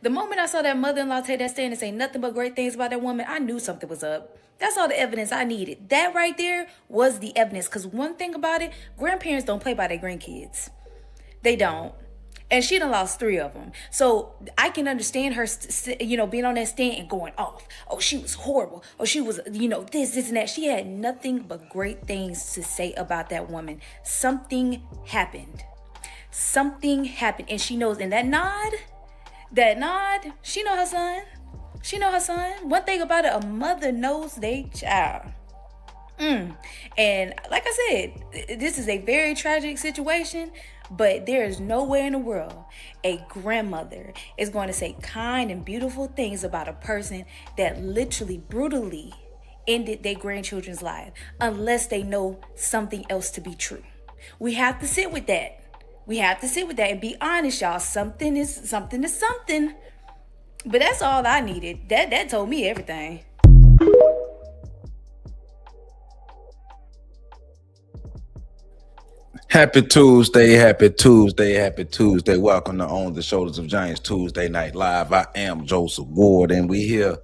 The moment I saw that mother-in-law take that stand and say nothing but great things about that woman, I knew something was up. That's all the evidence I needed. That right there was the evidence. Because one thing about it, grandparents don't play by their grandkids. They don't. And she done lost 3 of them. So I can understand her, being on that stand and going off. Oh, she was horrible. Oh, she was, this, and that. She had nothing but great things to say about that woman. Something happened. Something happened. And she knows. And that nod, she know her son. She know her son. One thing about it, a mother knows they child. And like I said, this is a very tragic situation. But there is nowhere in the world a grandmother is going to say kind and beautiful things about a person that literally brutally ended their grandchildren's life unless they know something else to be true. We have to sit with that. We have to sit with that and be honest, y'all. Something is something. But that's all I needed. That told me everything. Happy Tuesday, happy Tuesday, happy Tuesday. Welcome to On the Shoulders of Giants Tuesday Night Live. I am Joseph Ward, and we here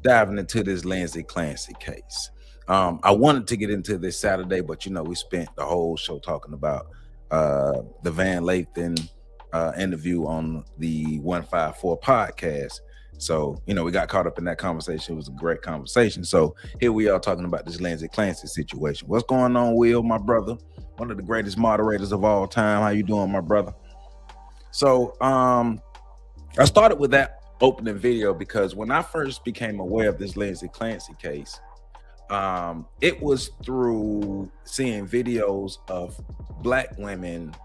diving into this Lindsey Clancy case. I wanted to get into this Saturday, but we spent the whole show talking about the Van Lathan interview on the 154 podcast. So, we got caught up in that conversation. It was a great conversation. So here we are talking about this Lindsey Clancy situation. What's going on, Will, my brother? One of the greatest moderators of all time. How you doing, my brother? So I started with that opening video because when I first became aware of this Lindsey Clancy case, it was through seeing videos of Black women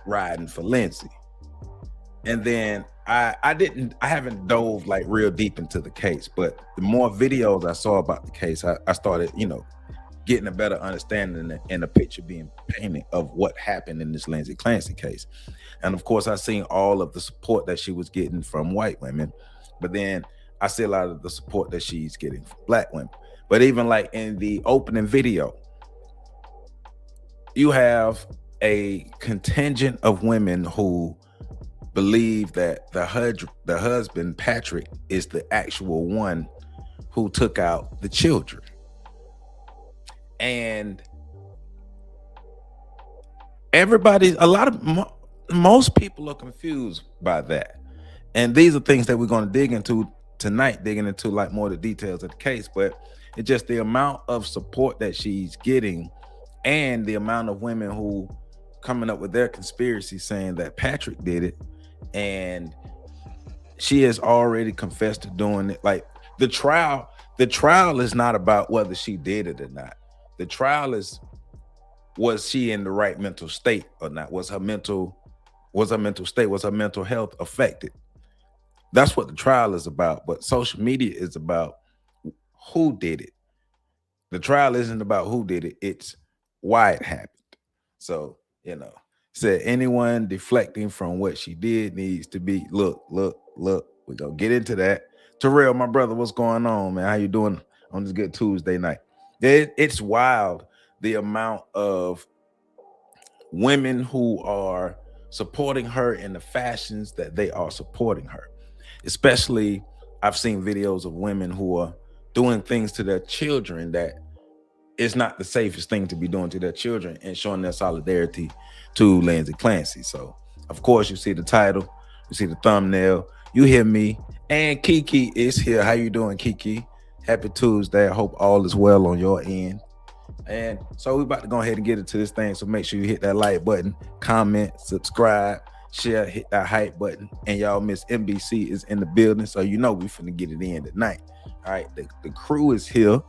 riding for Lindsey. And then I haven't dove like real deep into the case, but the more videos I saw about the case, I started, getting a better understanding and a picture being painted of what happened in this Lindsey Clancy case. And of course, I seen all of the support that she was getting from white women, but then I see a lot of the support that she's getting from Black women. But even like in the opening video, you have a contingent of women who believe that the husband, Patrick, is the actual one who took out the children. And most people are confused by that. And these are things that we're going to dig into tonight, digging into like more of the details of the case. But it's just the amount of support that she's getting and the amount of women who coming up with their conspiracy saying that Patrick did it. And she has already confessed to doing it. Like the trial is not about whether she did it or not. The trial is, was she in the right mental state or not? Was her mental health affected? That's what the trial is about. But social media is about who did it. The trial isn't about who did it. It's why it happened. So, said anyone deflecting from what she did needs to be, look. We're going to get into that. Terrell, my brother, what's going on, man? How you doing on this good Tuesday night? It's wild, the amount of women who are supporting her in the fashions that they are supporting her. Especially, I've seen videos of women who are doing things to their children that is not the safest thing to be doing to their children and showing their solidarity to Lindsey Clancy. So, of course, you see the title, you see the thumbnail, you hear me, and Kiki is here. How you doing, Kiki? Happy Tuesday. I hope all is well on your end. And so we're about to go ahead and get into this thing. So make sure you hit that like button, comment, subscribe, share, hit that hype button. And y'all, Miss NBC is in the building. So we finna get it in tonight. All right, the crew is here.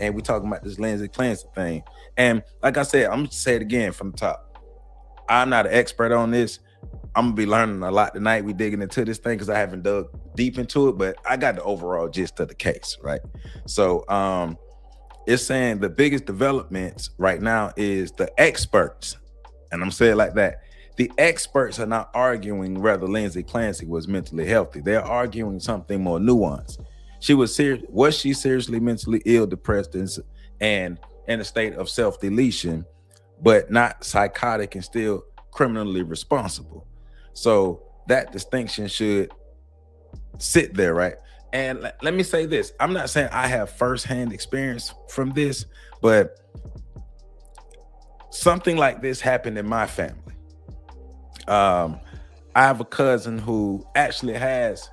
And we're talking about this Lindsey Clancy thing. And like I said, I'm gonna say it again from the top. I'm not an expert on this. I'm gonna be learning a lot tonight. We digging into this thing because I haven't dug deep into it, but I got the overall gist of the case, right? So it's saying the biggest developments right now is the experts, and I'm saying it like that. The experts are not arguing whether Lindsey Clancy was mentally healthy. They're arguing something more nuanced. Was she seriously mentally ill, depressed, and in a state of self-deletion, but not psychotic and still criminally responsible? So that distinction should sit there, right? And let me say this. I'm not saying I have firsthand experience from this, but something like this happened in my family. I have a cousin who actually has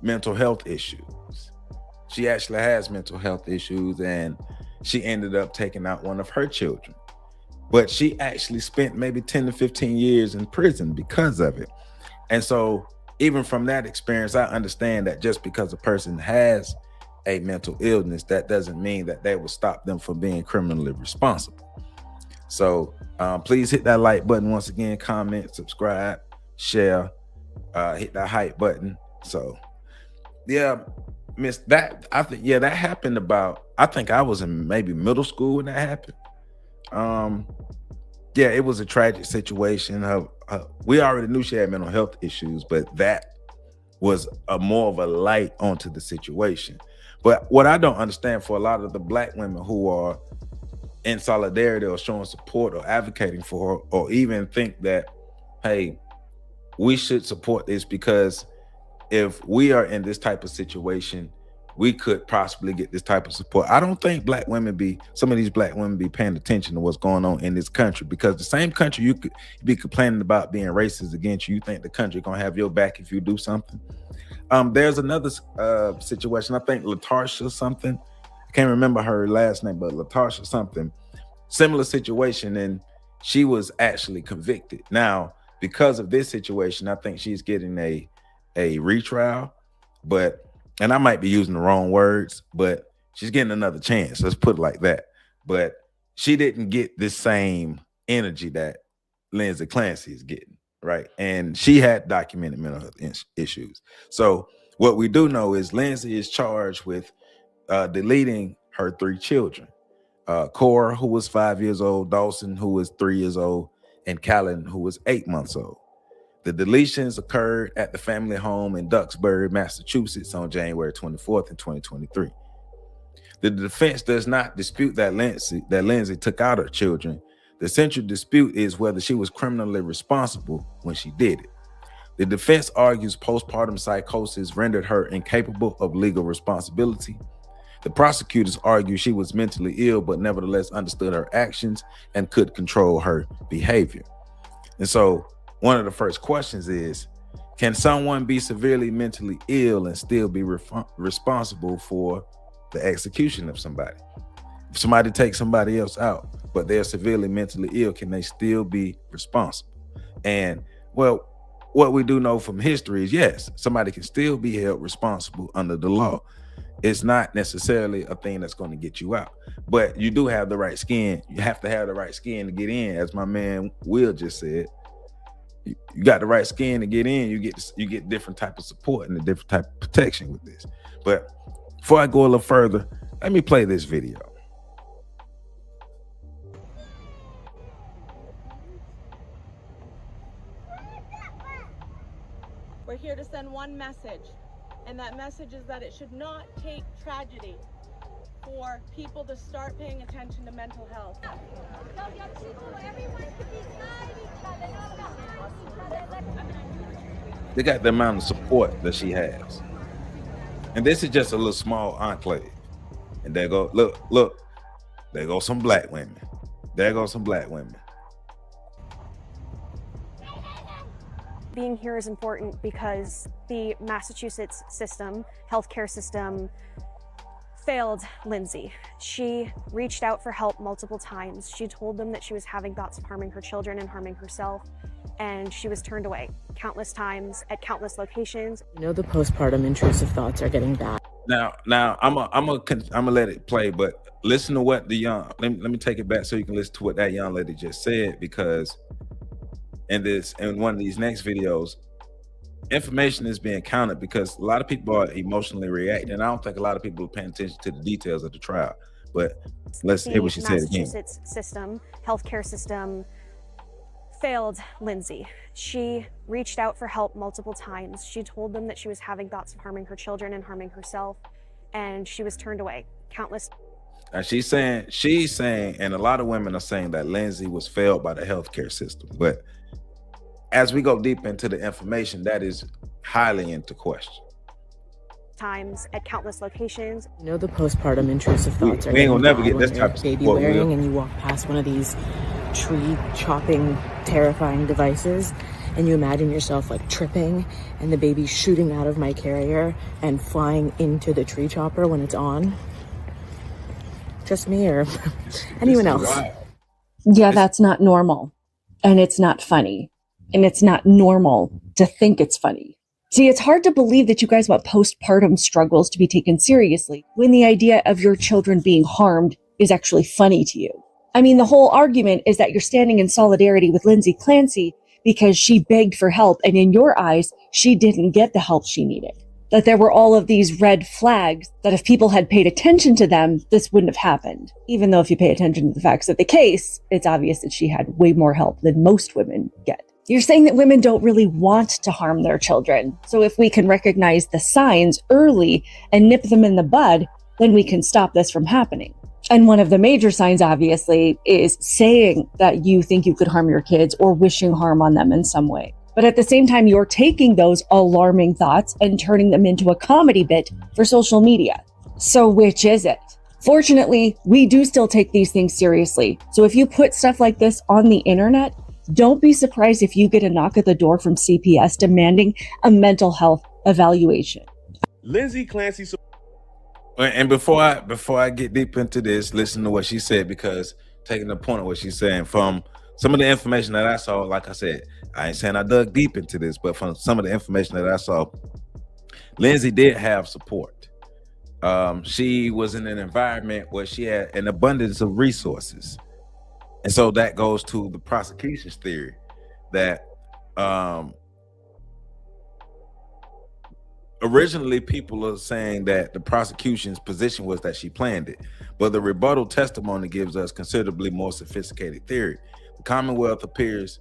mental health issues. She actually has mental health issues, and she ended up taking out one of her children. But she actually spent maybe 10 to 15 years in prison because of it. And so even from that experience, I understand that just because a person has a mental illness, that doesn't mean that they will stop them from being criminally responsible. So please hit that like button once again, comment, subscribe, share, hit that hype button. So yeah, miss that. I think, yeah, that happened about, I think I was in maybe middle school when that happened. Yeah, it was a tragic situation. We already knew she had mental health issues, but that was more of a light onto the situation. But what I don't understand, for a lot of the Black women who are in solidarity or showing support or advocating for her, or even think that, hey, we should support this, because if we are in this type of situation, we could possibly get this type of support. I don't think some of these Black women be paying attention to what's going on in this country, because the same country you could be complaining about being racist against you think the country gonna have your back if you do something. There's another situation, I think Latarsha something, I can't remember her last name, but Latarsha something, similar situation, and she was actually convicted. Now, because of this situation, I think she's getting a retrial, and I might be using the wrong words, but she's getting another chance. Let's put it like that. But she didn't get the same energy that Lindsey Clancy is getting, right? And she had documented mental health issues. So what we do know is Lindsey is charged with deleting her 3 children. Cora, who was 5 years old, Dawson, who was 3 years old, and Callan, who was 8 months old. The deletions occurred at the family home in Duxbury, Massachusetts on January 24th in 2023. The defense does not dispute that Lindsey took out her children. The central dispute is whether she was criminally responsible when she did it. The defense argues postpartum psychosis rendered her incapable of legal responsibility. The prosecutors argue she was mentally ill, but nevertheless understood her actions and could control her behavior. And so one of the first questions is, can someone be severely mentally ill and still be responsible for the execution of somebody? If somebody takes somebody else out, but they're severely mentally ill, can they still be responsible? And well, what we do know from history is, yes, somebody can still be held responsible under the law. It's not necessarily a thing that's going to get you out, but you do have the right skin. You have to have the right skin to get in, as my man Will just said. You got the right skin to get in, you get different type of support and a different type of protection with this. But before I go a little further, let me play this video. We're here to send one message, and that message is that it should not take tragedy for people to start paying attention to mental health. They got the amount of support that she has. And this is just a little small enclave. And there go, look, there go some Black women. There go some Black women. Being here is important because the Massachusetts system, healthcare system, failed Lindsey. She reached out for help multiple times. She told them that she was having thoughts of harming her children and harming herself, and she was turned away countless times at countless locations. You know, the postpartum intrusive thoughts are getting bad. Now I'm gonna let it play, but listen to what the young. Let me take it back so you can listen to what that young lady just said, because in one of these next videos, information is being counted, because a lot of people are emotionally reacting. I don't think a lot of people are paying attention to the details of the trial. But let's hear what she said again. The Massachusetts system, healthcare system, failed Lindsey. She reached out for help multiple times. She told them that she was having thoughts of harming her children and harming herself, and she was turned away countless. And she's saying, and a lot of women are saying that Lindsey was failed by the healthcare system. But as we go deep into the information, that is highly into question. times at countless locations. You know the postpartum intrusive thoughts are we ain't gonna getting never bad get when this you're type of baby support, wearing Will. and you walk past one of these tree chopping, terrifying devices, and you imagine yourself like tripping and the baby shooting out of my carrier and flying into the tree chopper when it's on. Just me or anyone else? Wild. Yeah, that's not normal. And it's not funny. And it's not normal to think it's funny. See, it's hard to believe that you guys want postpartum struggles to be taken seriously when the idea of your children being harmed is actually funny to you. I mean, the whole argument is that you're standing in solidarity with Lindsey Clancy because she begged for help, and in your eyes, she didn't get the help she needed. That there were all of these red flags that if people had paid attention to them, this wouldn't have happened. Even though if you pay attention to the facts of the case, it's obvious that she had way more help than most women get. You're saying that women don't really want to harm their children. So if we can recognize the signs early and nip them in the bud, then we can stop this from happening. And one of the major signs, obviously, is saying that you think you could harm your kids or wishing harm on them in some way. But at the same time, you're taking those alarming thoughts and turning them into a comedy bit for social media. So which is it? Fortunately, we do still take these things seriously. So if you put stuff like this on the internet, don't be surprised if you get a knock at the door from CPS demanding a mental health evaluation. Lindsey Clancy. And before I get deep into this, listen to what she said, because taking the point of what she's saying, from some of the information that I saw, like I said, I ain't saying I dug deep into this, but from some of the information that I saw, Lindsey did have support. She was in an environment where she had an abundance of resources. And so that goes to the prosecution's theory that originally people are saying that the prosecution's position was that she planned it, but the rebuttal testimony gives us considerably more sophisticated theory. The Commonwealth appears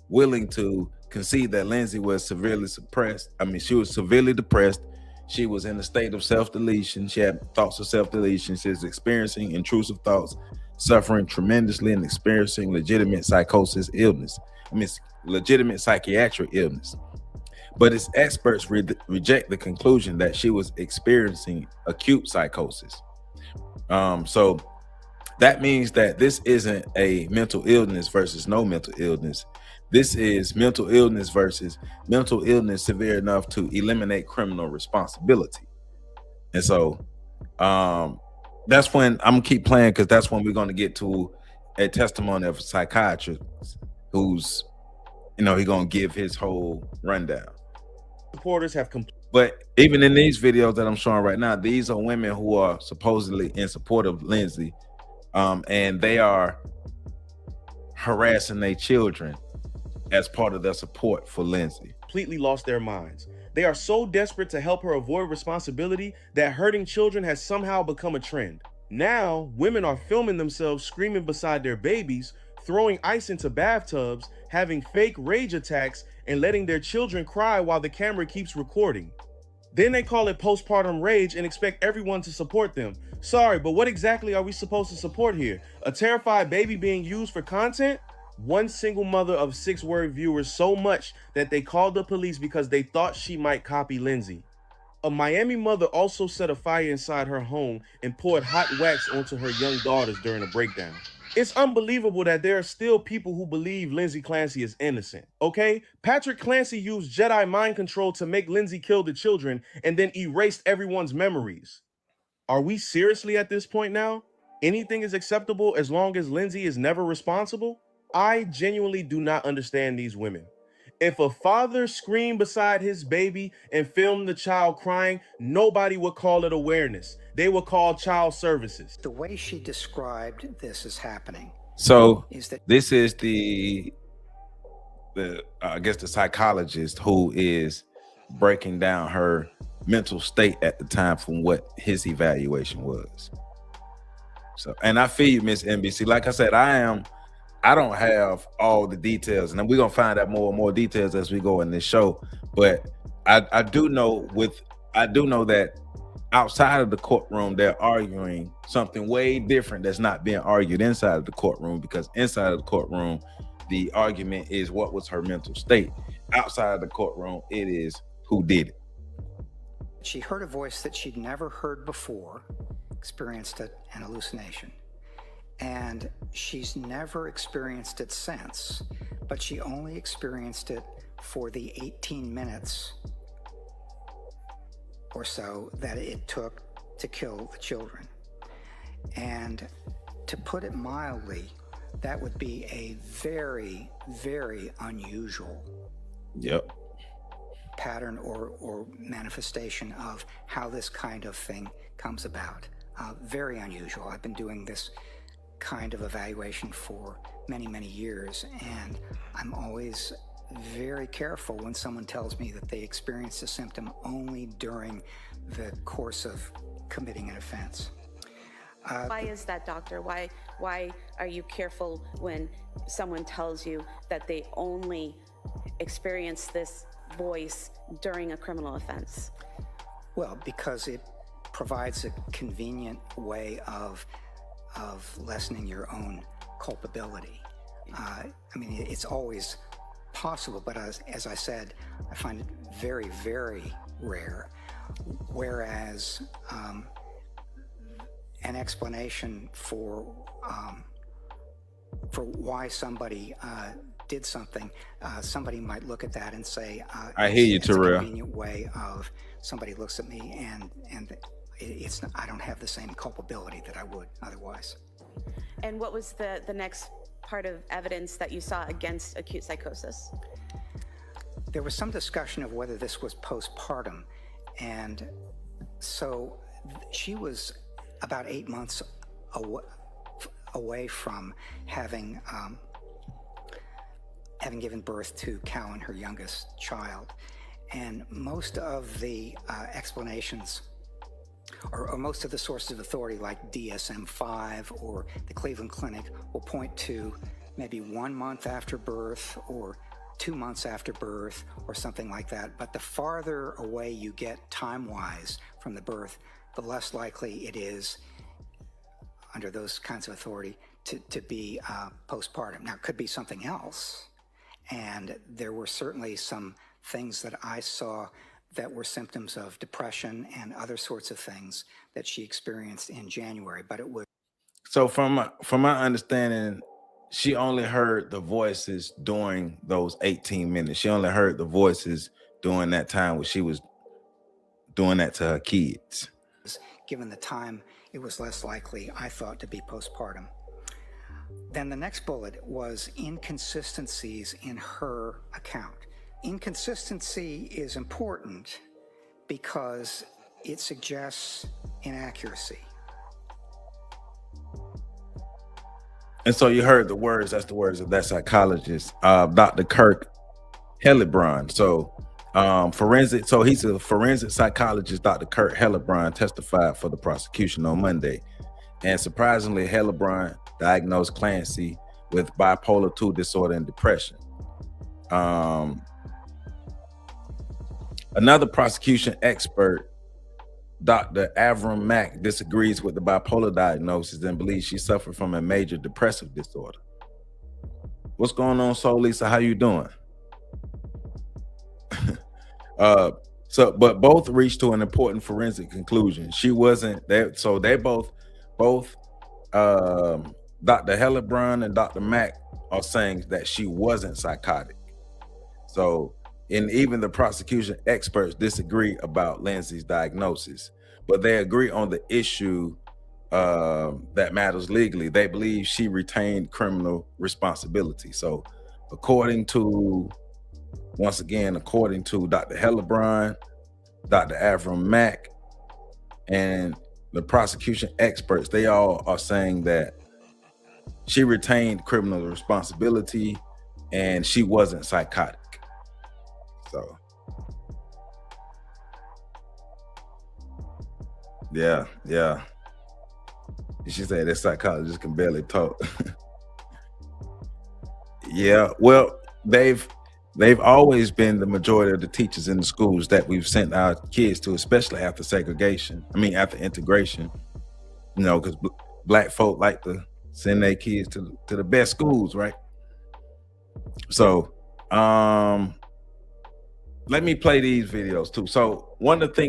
willing to concede that Lindsey was severely suppressed. I mean, she was severely depressed. She was in a state of self-deletion. She had thoughts of self-deletion. She was experiencing intrusive thoughts, suffering tremendously, and experiencing legitimate psychosis illness. I mean, legitimate psychiatric illness. But its experts reject the conclusion that she was experiencing acute psychosis. So that means that this isn't a mental illness versus no mental illness. This is mental illness versus mental illness severe enough to eliminate criminal responsibility. And so that's when I'm gonna keep playing, because that's when we're gonna get to a testimony of a psychiatrist who's, you know, he's gonna give his whole rundown. Supporters have But even in these videos that I'm showing right now, these are women who are supposedly in support of Lindsey, and they are harassing their children as part of their support for Lindsey. completely lost their minds. They are so desperate to help her avoid responsibility that hurting children has somehow become a trend. Now, women are filming themselves screaming beside their babies, throwing ice into bathtubs, having fake rage attacks, and letting their children cry while the camera keeps recording. Then they call it postpartum rage and expect everyone to support them. Sorry, but what exactly are we supposed to support here? A terrified baby being used for content? One single mother of 6 worried viewers so much that they called the police because they thought she might copy Lindsey. A Miami mother also set a fire inside her home and poured hot wax onto her young daughters during a breakdown. It's unbelievable that there are still people who believe Lindsey Clancy is innocent, okay? Patrick Clancy used Jedi mind control to make Lindsey kill the children and then erased everyone's memories. Are we seriously at this point now? Anything is acceptable as long as Lindsey is never responsible? I genuinely do not understand these women. If a father screamed beside his baby and filmed the child crying, nobody would call it awareness. They would call child services. The way she described this is happening. So Is that this is the I guess the psychologist who is breaking down her mental state at the time from what his evaluation was. So, and I feel you, Miss NBC. Like I said, I don't have all the details, and we're gonna find out more and more details as we go in this show. But I do know that outside of the courtroom, they're arguing something way different that's not being argued inside of the courtroom, because inside of the courtroom, the argument is what was her mental state. Outside of the courtroom, it is who did it. She heard a voice that she'd never heard before, experienced an hallucination. And she's never experienced it since, but she only experienced it for the 18 minutes or so that it took to kill the children. And to put it mildly, that would be a very, very unusual pattern or manifestation of how this kind of thing comes about. Very unusual. I've been doing this kind of evaluation for many, many years, and I'm always very careful when someone tells me that they experienced a symptom only during the course of committing an offense. Why is that, doctor? Why are you careful when someone tells you that they only experience this voice during a criminal offense? Well, because it provides a convenient way of lessening your own culpability. I mean, it's always possible, but as I said, I find it very, very rare. Whereas an explanation for why somebody did something, somebody might look at that and say, I hear you, it's Terrell. a convenient way of somebody looks at me and it's I don't have the same culpability that I would otherwise. And what was the next part of evidence that you saw against acute psychosis? There was some discussion of whether this was postpartum, and so she was about 8 months away from having given birth to Cowan, her youngest child, and most of the explanations or most of the sources of authority like DSM-5 or the Cleveland Clinic will point to maybe 1 month after birth or 2 months after birth or something like that. But the farther away you get time-wise from the birth, the less likely it is under those kinds of authority to be postpartum. Now, it could be something else. And there were certainly some things that I saw that were symptoms of depression and other sorts of things that she experienced in January, but it was. So from my understanding, she only heard the voices during those 18 minutes. She only heard the voices during that time when she was doing that to her kids. Given the time, it was less likely, I thought, to be postpartum. Then the next bullet was inconsistencies in her account. Inconsistency is important because it suggests inaccuracy. And so you heard the words, that's the words of that psychologist, Dr. Kirk Hellebrand. So he's a forensic psychologist. Dr. Kirk Hellebrand testified for the prosecution on Monday. And surprisingly, Hellebrand diagnosed Clancy with bipolar II disorder and depression. Another prosecution expert, Dr. irvineP, disagrees with the bipolar diagnosis and believes she suffered from a major depressive disorder. What's going on, Soul Lisa? How you doing? But both reached to an important forensic conclusion. She wasn't there, so they both Dr. Hellebrand and Dr. Mack are saying that she wasn't psychotic. So, and even the prosecution experts disagree about Lindsey's diagnosis, but they agree on the issue that matters legally. They believe she retained criminal responsibility. So, according to Dr. Hellebrand, Dr. irvineP, and the prosecution experts, they all are saying that she retained criminal responsibility and she wasn't psychotic. So, yeah. She said that psychologists can barely talk. Yeah, well, they've always been the majority of the teachers in the schools that we've sent our kids to, especially after after integration, because Black folk like to send their kids to the best schools, right? So, let me play these videos too. So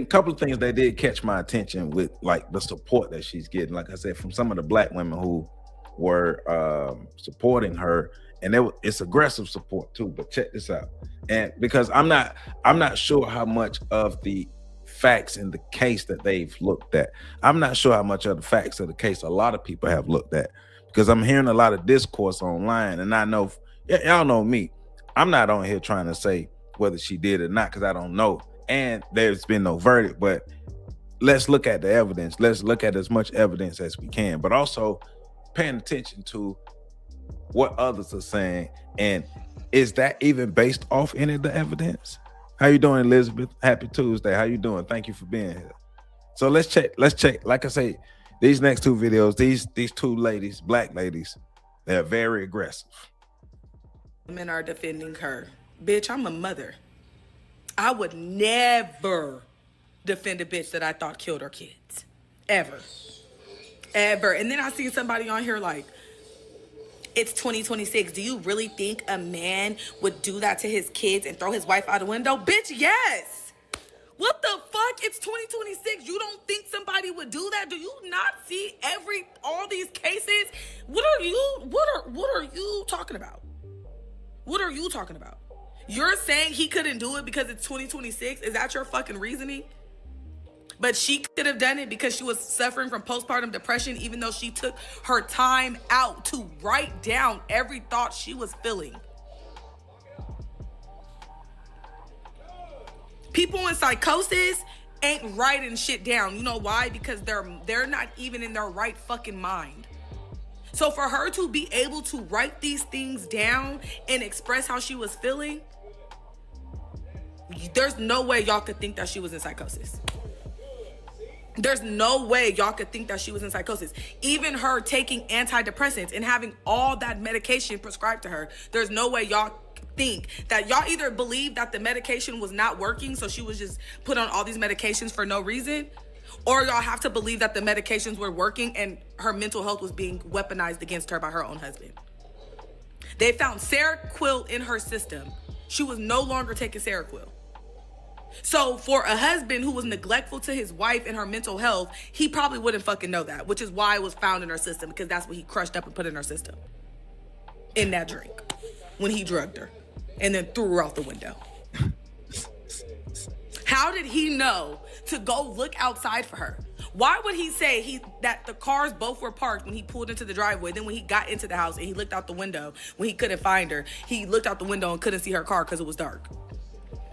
couple of things that did catch my attention with like the support that she's getting, like I said, from some of the black women who were supporting her, and it's aggressive support too. But check this out, and because I'm not sure how much of the facts in the case that they've looked at. I'm not sure how much of the facts of the case a lot of people have looked at, because I'm hearing a lot of discourse online, and I know y'all know me. I'm not on here trying to say whether she did or not, because I don't know, and there's been no verdict. But let's look at the evidence. Let's look at as much evidence as we can, but also paying attention to what others are saying, and is that even based off any of the evidence? How you doing, Elizabeth? Happy Tuesday. How you doing? Thank you for being here. So let's check. Like I say, these next two videos, these two ladies, black ladies, they're very aggressive. Men are defending her. Bitch, I'm a mother. I would never defend a bitch that I thought killed her kids. Ever. And then I see somebody on here like, it's 2026. Do you really think a man would do that to his kids and throw his wife out the window? Bitch, yes. What the fuck? It's 2026. You don't think somebody would do that? Do you not see all these cases? What are you talking about? What are you talking about? You're saying he couldn't do it because it's 2026? Is that your fucking reasoning? But she could have done it because she was suffering from postpartum depression, even though she took her time out to write down every thought she was feeling. People in psychosis ain't writing shit down. You know why? Because they're not even in their right fucking mind. So for her to be able to write these things down and express how she was feeling, there's no way y'all could think that she was in psychosis. There's no way y'all could think that she was in psychosis. Even her taking antidepressants and having all that medication prescribed to her, there's no way y'all think that y'all either believe that the medication was not working, so she was just put on all these medications for no reason, or y'all have to believe that the medications were working and her mental health was being weaponized against her by her own husband. They found Seroquel in her system. She was no longer taking Seroquel. So for a husband who was neglectful to his wife and her mental health, he probably wouldn't fucking know that, which is why it was found in her system, because that's what he crushed up and put in her system. In that drink. When he drugged her. And then threw her out the window. How did he know to go look outside for her? Why would he say that the cars both were parked when he pulled into the driveway? Then when he got into the house and he looked out the window, when he couldn't find her, he looked out the window and couldn't see her car because it was dark.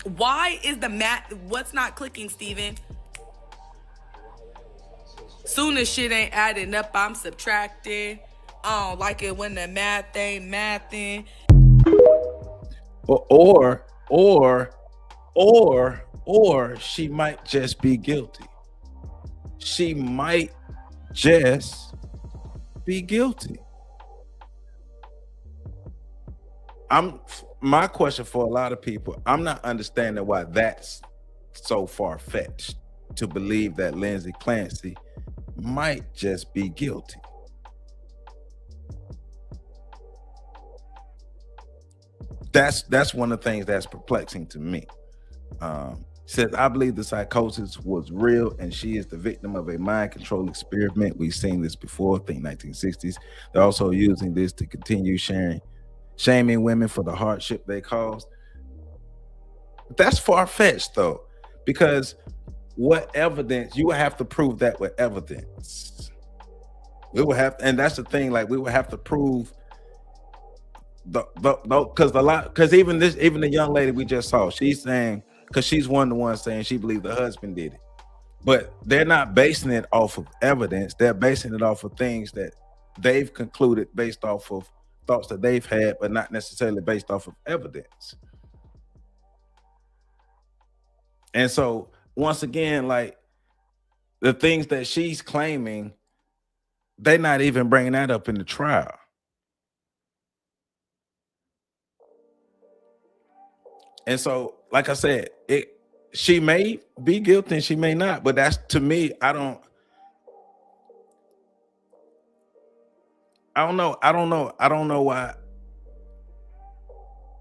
Why is the math, what's not clicking, Steven? Soon as shit ain't adding up, I'm subtracting. I don't like it when the math ain't mathing. Or she might just be guilty. She might just be guilty. My question for a lot of people, I'm not understanding why that's so far-fetched to believe that Lindsey Clancy might just be guilty. That's one of the things that's perplexing to me. Says, I believe the psychosis was real and she is the victim of a mind control experiment. We've seen this before, I think 1960s. They're also using this to continue shaming women for the hardship they caused. That's far-fetched though, because what evidence? You would have to prove that with evidence. We would have, and that's the thing, like we would have to prove because even the young lady we just saw, she's saying, because she's one of the ones saying she believed the husband did it, but they're not basing it off of evidence. They're basing it off of things that they've concluded based off of thoughts that they've had, but not necessarily based off of evidence. And so once again, like the things that she's claiming, they're not even bringing that up in the trial. And so, like I said, she may be guilty and she may not, but that's, to me, I don't know why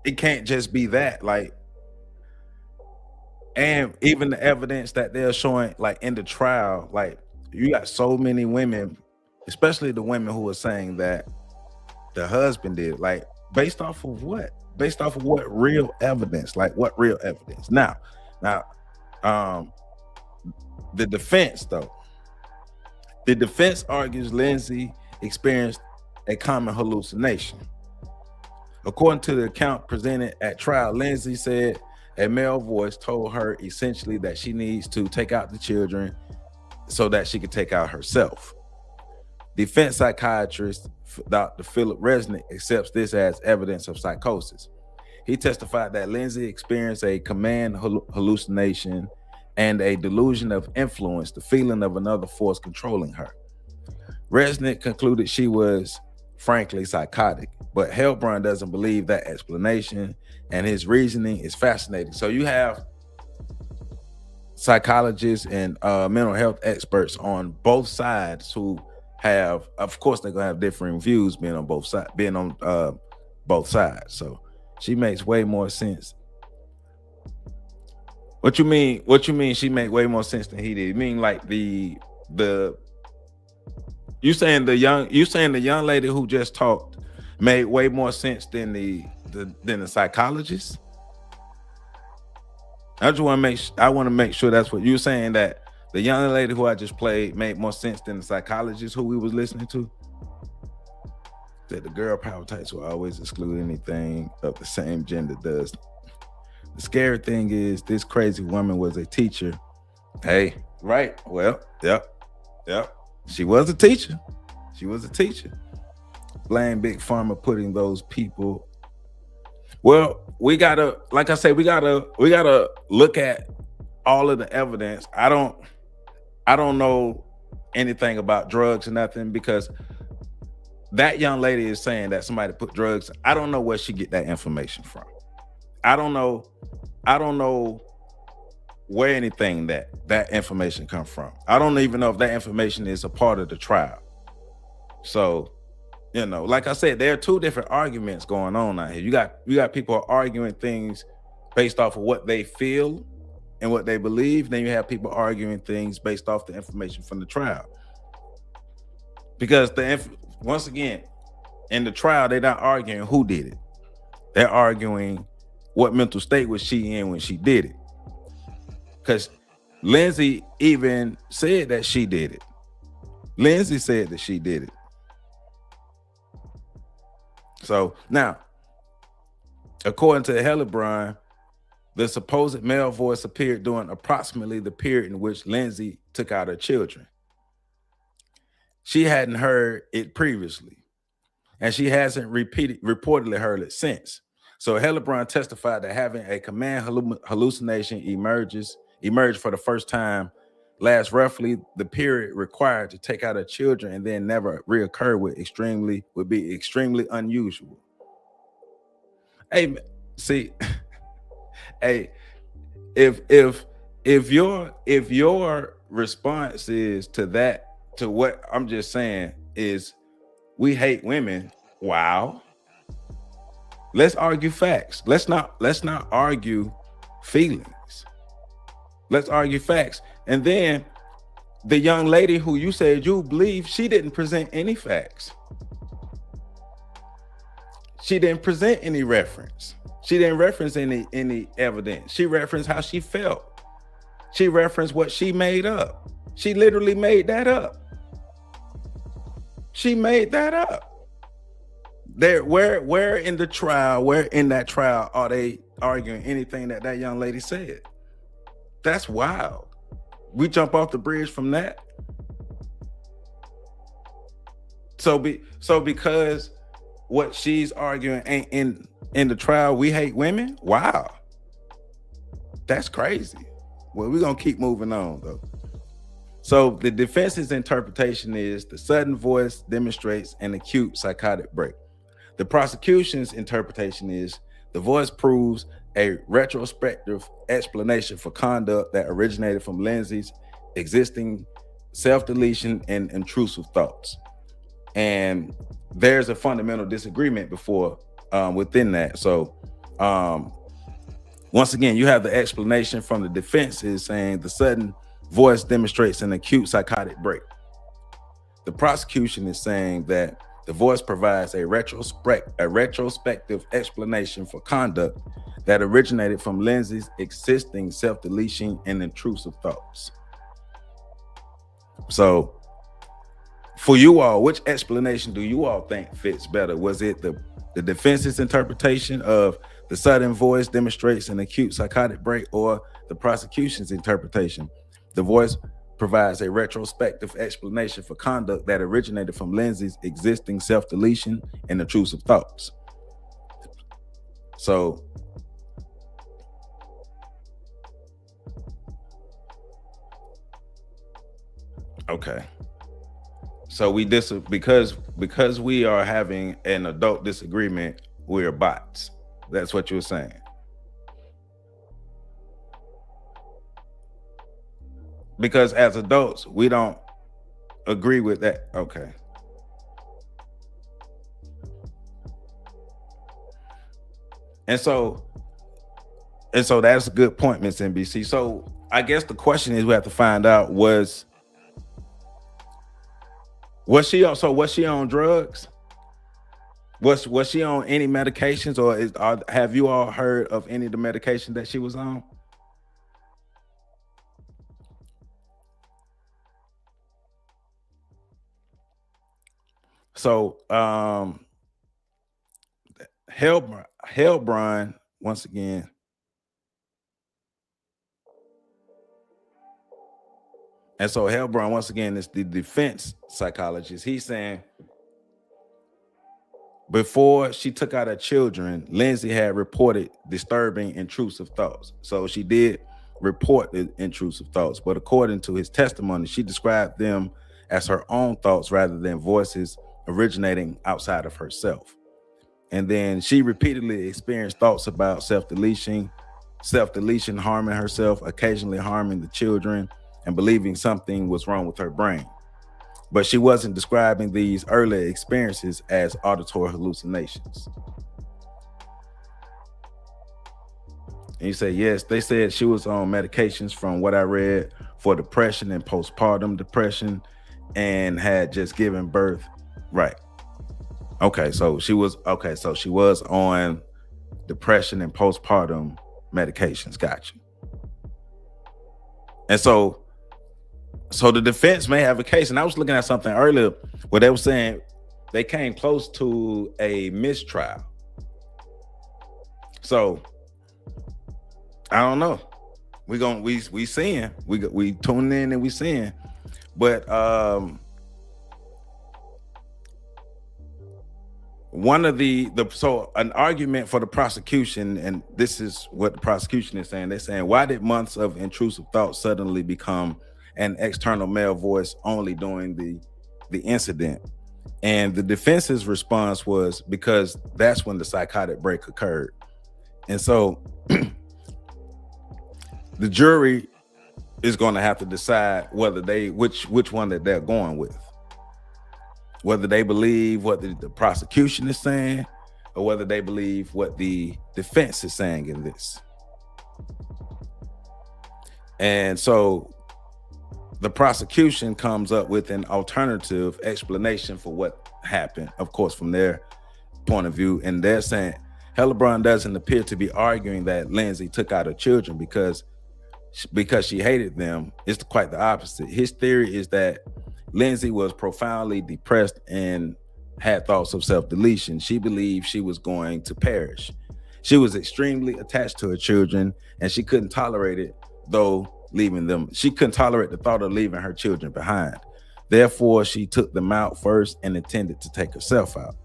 it can't just be that. Like, And even the evidence that they're showing, like in the trial, like you got so many women, especially the women who are saying that the husband did, like based off of what? Based off of what real evidence? Like what real evidence? Now, the defense though. The defense argues Lindsey experienced a common hallucination. According to the account presented at trial, Lindsey said a male voice told her essentially that she needs to take out the children so that she could take out herself. Defense psychiatrist Dr. Philip Resnick accepts this as evidence of psychosis. He testified that Lindsey experienced a command hallucination and a delusion of influence, the feeling of another force controlling her. Resnick concluded she was frankly psychotic, but Helbrun doesn't believe that explanation, and his reasoning is fascinating. So you have psychologists and mental health experts on both sides who have, of course, they're gonna have differing views being on both sides, both sides. So she makes way more sense. What you mean? What you mean? She make way more sense than he did? You mean like the you saying the young lady who just talked made way more sense than the psychologist? I just want to make sure that's what you're saying, that the young lady who I just played made more sense than the psychologist who we was listening to. That the girl power types will always exclude anything of the same gender does. The scary thing is this crazy woman was a teacher. Hey, right. Well, yep. She was a teacher. Blame Big Pharma putting those people. Well, we gotta, like I say, we gotta look at all of the evidence. I don't know anything about drugs or nothing, because that young lady is saying that somebody put drugs. I don't know where she get that information from. I don't know where anything that information come from. I don't even know if that information is a part of the trial. So, you know, like I said, there are two different arguments going on out here. You got people arguing things based off of what they feel and what they believe. Then you have people arguing things based off the information from the trial. Because once again, in the trial, they're not arguing who did it. They're arguing what mental state was she in when she did it. Because Lindsey even said that she did it. Lindsey said that she did it. So now, according to Helbrun, the supposed male voice appeared during approximately the period in which Lindsey took out her children. She hadn't heard it previously, and she hasn't reportedly heard it since. So Helbrun testified that having a command hallucination emerged for the first time last roughly the period required to take out her children and then never reoccur would be extremely unusual. Hey, see, hey, if your response is to that, to what I'm just saying is we hate women, wow. Let's argue facts. Let's not argue feelings. Let's argue facts. And then the young lady who you said you believe, she didn't present any facts. She didn't present any reference. She didn't reference any evidence. She referenced how she felt. She referenced what she made up. She literally made that up. She made that up. Where in that trial are they arguing anything that young lady said? That's wild. We jump off the bridge from that. So because what she's arguing ain't in the trial, we hate women? Wow. That's crazy. Well, we're gonna keep moving on though. So the defense's interpretation is the sudden voice demonstrates an acute psychotic break. The prosecution's interpretation is the voice proves a retrospective explanation for conduct that originated from Lindsey's existing self-deletion and intrusive thoughts. And there's a fundamental disagreement within that. So Once again, you have the explanation from the defense is saying the sudden voice demonstrates an acute psychotic break. The prosecution is saying that the voice provides a retrospective explanation for conduct that originated from Lindsey's existing self-deletion and intrusive thoughts. So for you all, which explanation do you all think fits better? Was it the defense's interpretation of the sudden voice demonstrates an acute psychotic break, or the prosecution's interpretation? The voice provides a retrospective explanation for conduct that originated from Lindsey's existing self-deletion and intrusive thoughts. So okay. So we because we are having an adult disagreement, we're bots. That's what you were saying. Because as adults, we don't agree with that. Okay. And so that's a good point, Miss NBC. So I guess the question is, we have to find out, was she on drugs? Was she on any medications, or have you all heard of any of the medication that she was on? So Hellbrun, once again. And so Hellbrun, once again, is the defense psychologist. He's saying before she took out her children, Lindsey had reported disturbing intrusive thoughts. So she did report the intrusive thoughts, but according to his testimony, she described them as her own thoughts rather than voices originating outside of herself. And then she repeatedly experienced thoughts about self-deletion, harming herself, occasionally harming the children, and believing something was wrong with her brain. But she wasn't describing these early experiences as auditory hallucinations. And you say, yes, they said she was on medications, from what I read, for depression and postpartum depression, and had just given birth. Right. Okay, so she was on depression and postpartum medications. Gotcha. And so the defense may have a case. And I was looking at something earlier where they were saying they came close to a mistrial. So I don't know. We seeing, we tuning in and we seeing, but one of so an argument for the prosecution, and this is what the prosecution is saying. They're saying, why did months of intrusive thoughts suddenly become an external male voice only during the incident? And the defense's response was because that's when the psychotic break occurred. And so the jury is going to have to decide whether which one that they're going with, whether they believe what the prosecution is saying or whether they believe what the defense is saying in this. And so the prosecution comes up with an alternative explanation for what happened, of course, from their point of view. And they're saying Hellbrun doesn't appear to be arguing that Lindsey took out her children because she hated them. It's quite the opposite. His theory is that Lindsey was profoundly depressed and had thoughts of self-deletion. She believed she was going to perish. She was extremely attached to her children, and she couldn't tolerate it, leaving them. She couldn't tolerate the thought of leaving her children behind. Therefore, she took them out first and intended to take herself out.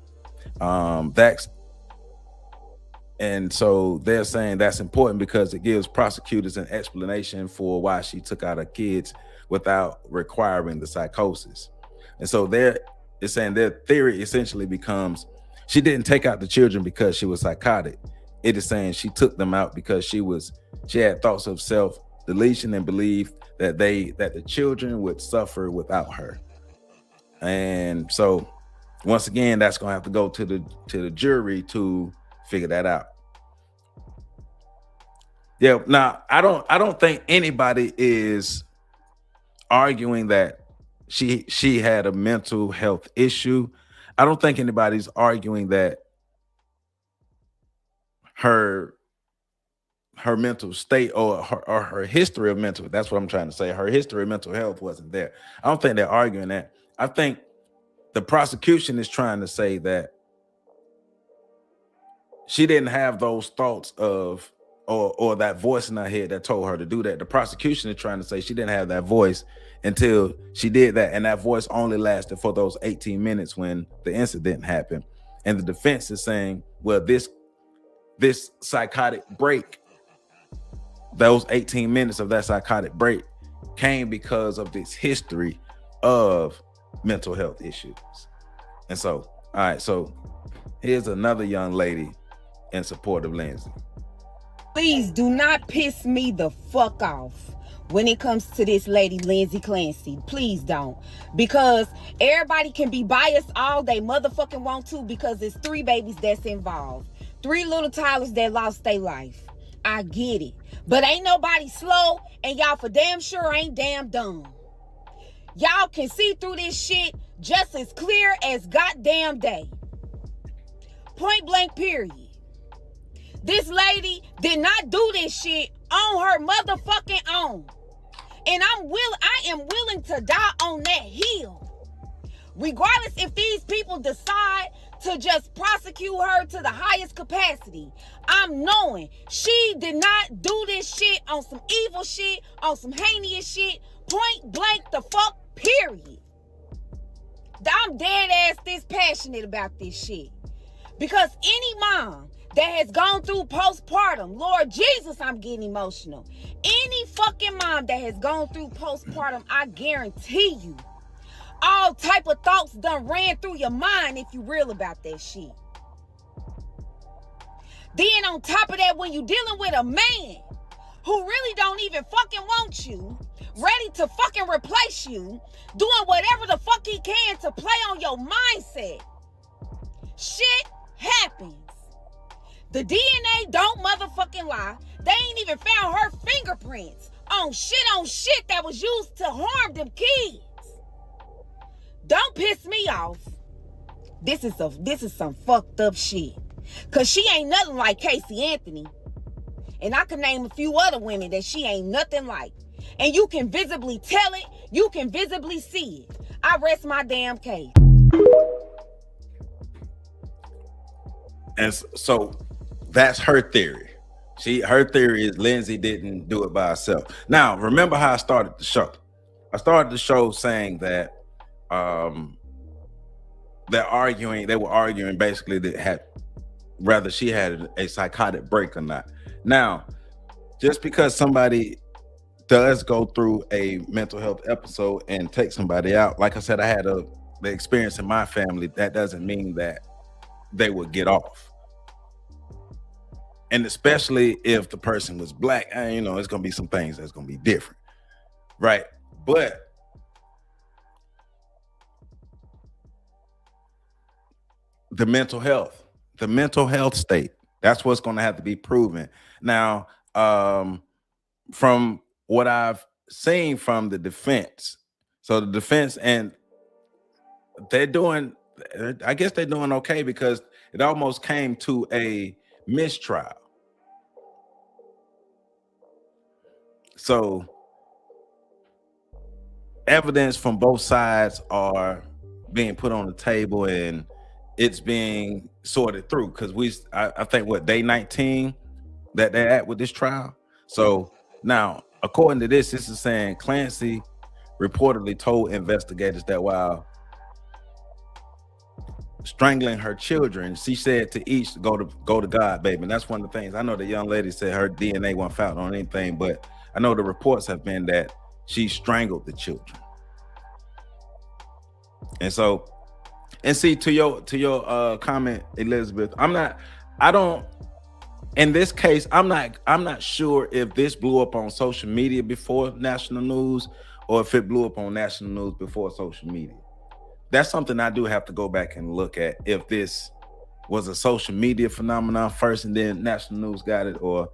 And so they're saying that's important because it gives prosecutors an explanation for why she took out her kids without requiring the psychosis. And so they're saying their theory essentially becomes she didn't take out the children because she was psychotic. It is saying she took them out because she had thoughts of self-deletion and believed that the children would suffer without her. And so once again, that's going to have to go to the jury to figure that out. Yeah. Now, I don't think anybody is arguing that she had a mental health issue. I don't think anybody's arguing that her mental state or her history of mental, that's what I'm trying to say. Her history of mental health wasn't there. I don't think they're arguing that. I think the prosecution is trying to say that she didn't have those thoughts of or that voice in her head that told her to do that. The prosecution is trying to say she didn't have that voice until she did that, and that voice only lasted for those 18 minutes when the incident happened. And the defense is saying, well, this psychotic break, those 18 minutes of that psychotic break came because of this history of mental health issues. And so, all right, so here's another young lady in support of Lindsey. Please do not piss me the fuck off when it comes to this lady, Lindsey Clancy. Please don't. Because everybody can be biased all they motherfucking want to, because it's 3 babies that's involved. 3 little Tylers that lost their life. I get it. But ain't nobody slow, and y'all for damn sure ain't damn dumb. Y'all can see through this shit just as clear as goddamn day. Point blank period. This lady did not do this shit on her motherfucking own. And I am willing to die on that hill. Regardless if these people decide to just prosecute her to the highest capacity, I'm knowing she did not do this shit on some evil shit, on some heinous shit, point blank the fuck period. I'm dead ass this passionate about this shit. Because any mom that has gone through postpartum, Lord Jesus, I'm getting emotional. Any fucking mom that has gone through postpartum, I guarantee you, all type of thoughts done ran through your mind if you real about that shit. Then on top of that, when you dealing with a man who really don't even fucking want you, ready to fucking replace you, doing whatever the fuck he can to play on your mindset, shit happens. The DNA don't motherfucking lie. They ain't even found her fingerprints on shit that was used to harm them kids. Don't piss me off. This is some fucked up shit. Cause she ain't nothing like Casey Anthony. And I can name a few other women that she ain't nothing like. And you can visibly tell it. You can visibly see it. I rest my damn case. And so that's her theory. Her theory is Lindsey didn't do it by herself. Now, remember how I started the show. I started the show saying that they were arguing basically that whether she had a psychotic break or not. Now, just because somebody does go through a mental health episode and take somebody out, like I said, I had the experience in my family, that doesn't mean that they would get off. And especially if the person was black, it's going to be some things that's going to be different, right? But the mental health state, that's what's going to have to be proven. Now, from what I've seen from the defense, so the defense, and I guess they're doing okay, because it almost came to a mistrial. So evidence from both sides are being put on the table, and it's being sorted through, because I think day 19 that they're at with this trial. So now, according to this is saying Clancy reportedly told investigators that while strangling her children, she said to each, go to God, baby. And that's one of the things. I know the young lady said her DNA wasn't found on anything, but I know the reports have been that she strangled the children. And so, and see, to your comment, Elizabeth, in this case, I'm not sure if this blew up on social media before national news, or if it blew up on national news before social media. That's something I do have to go back and look at, if this was a social media phenomenon first and then national news got it, or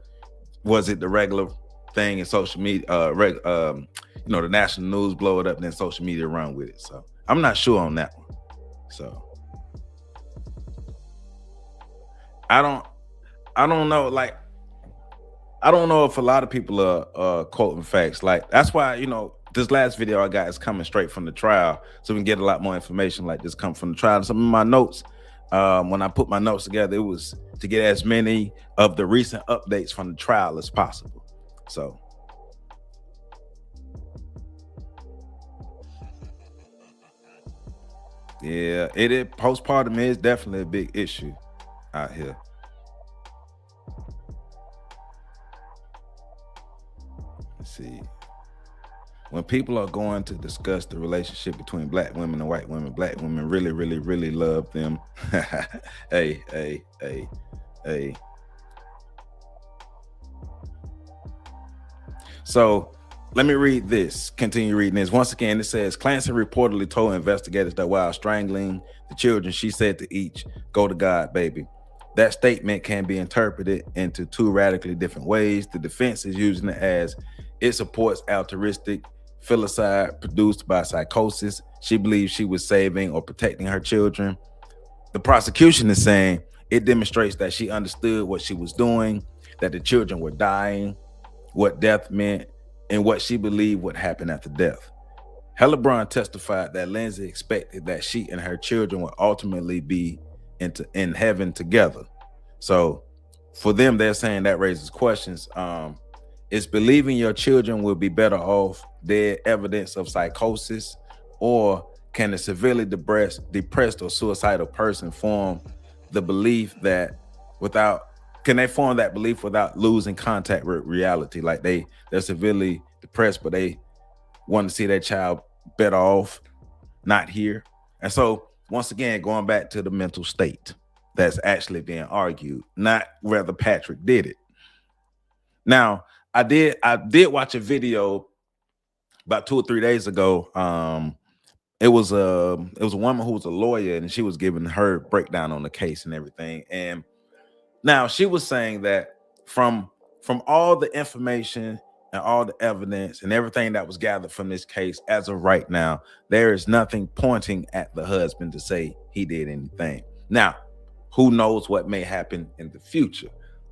was it the regular thing in social media? You know, the national news blow it up, and then social media run with it. So I'm not sure on that one. So I don't know. Like, I don't know if a lot of people are quoting facts. Like, that's why, you know, this last video I got is coming straight from the trial, so we can get a lot more information like this come from the trial. Some of my notes, when I put my notes together, it was to get as many of the recent updates from the trial as possible. So yeah, postpartum is definitely a big issue out here. Let's see. When people are going to discuss the relationship between black women and white women, black women really, really, really love them. Hey. So let me read this. Continue reading this. Once again, it says, Clancy reportedly told investigators that while strangling the children, she said to each, "Go to God, baby." That statement can be interpreted into two radically different ways. The defense is using it as it supports altruistic filicide produced by psychosis. She believes she was saving or protecting her children. The prosecution is saying it demonstrates that she understood what she was doing, that the children were dying, what death meant, and what she believed would happen after death. Hellebrand testified that Lindsey expected that she and her children would ultimately be in heaven together. So for them, they're saying that raises questions. Is believing your children will be better off dead evidence of psychosis, or can a severely depressed or suicidal person form the belief that can they form that belief without losing contact with reality? Like they're severely depressed, but they want to see their child better off not here. And so once again, going back to the mental state that's actually being argued, not whether Patrick did it. Now, I did watch a video about 2 or 3 days ago. It was a woman who was a lawyer, and she was giving her breakdown on the case and everything. And now she was saying that from all the information and all the evidence and everything that was gathered from this case, as of right now, there is nothing pointing at the husband to say he did anything. Now, who knows what may happen in the future?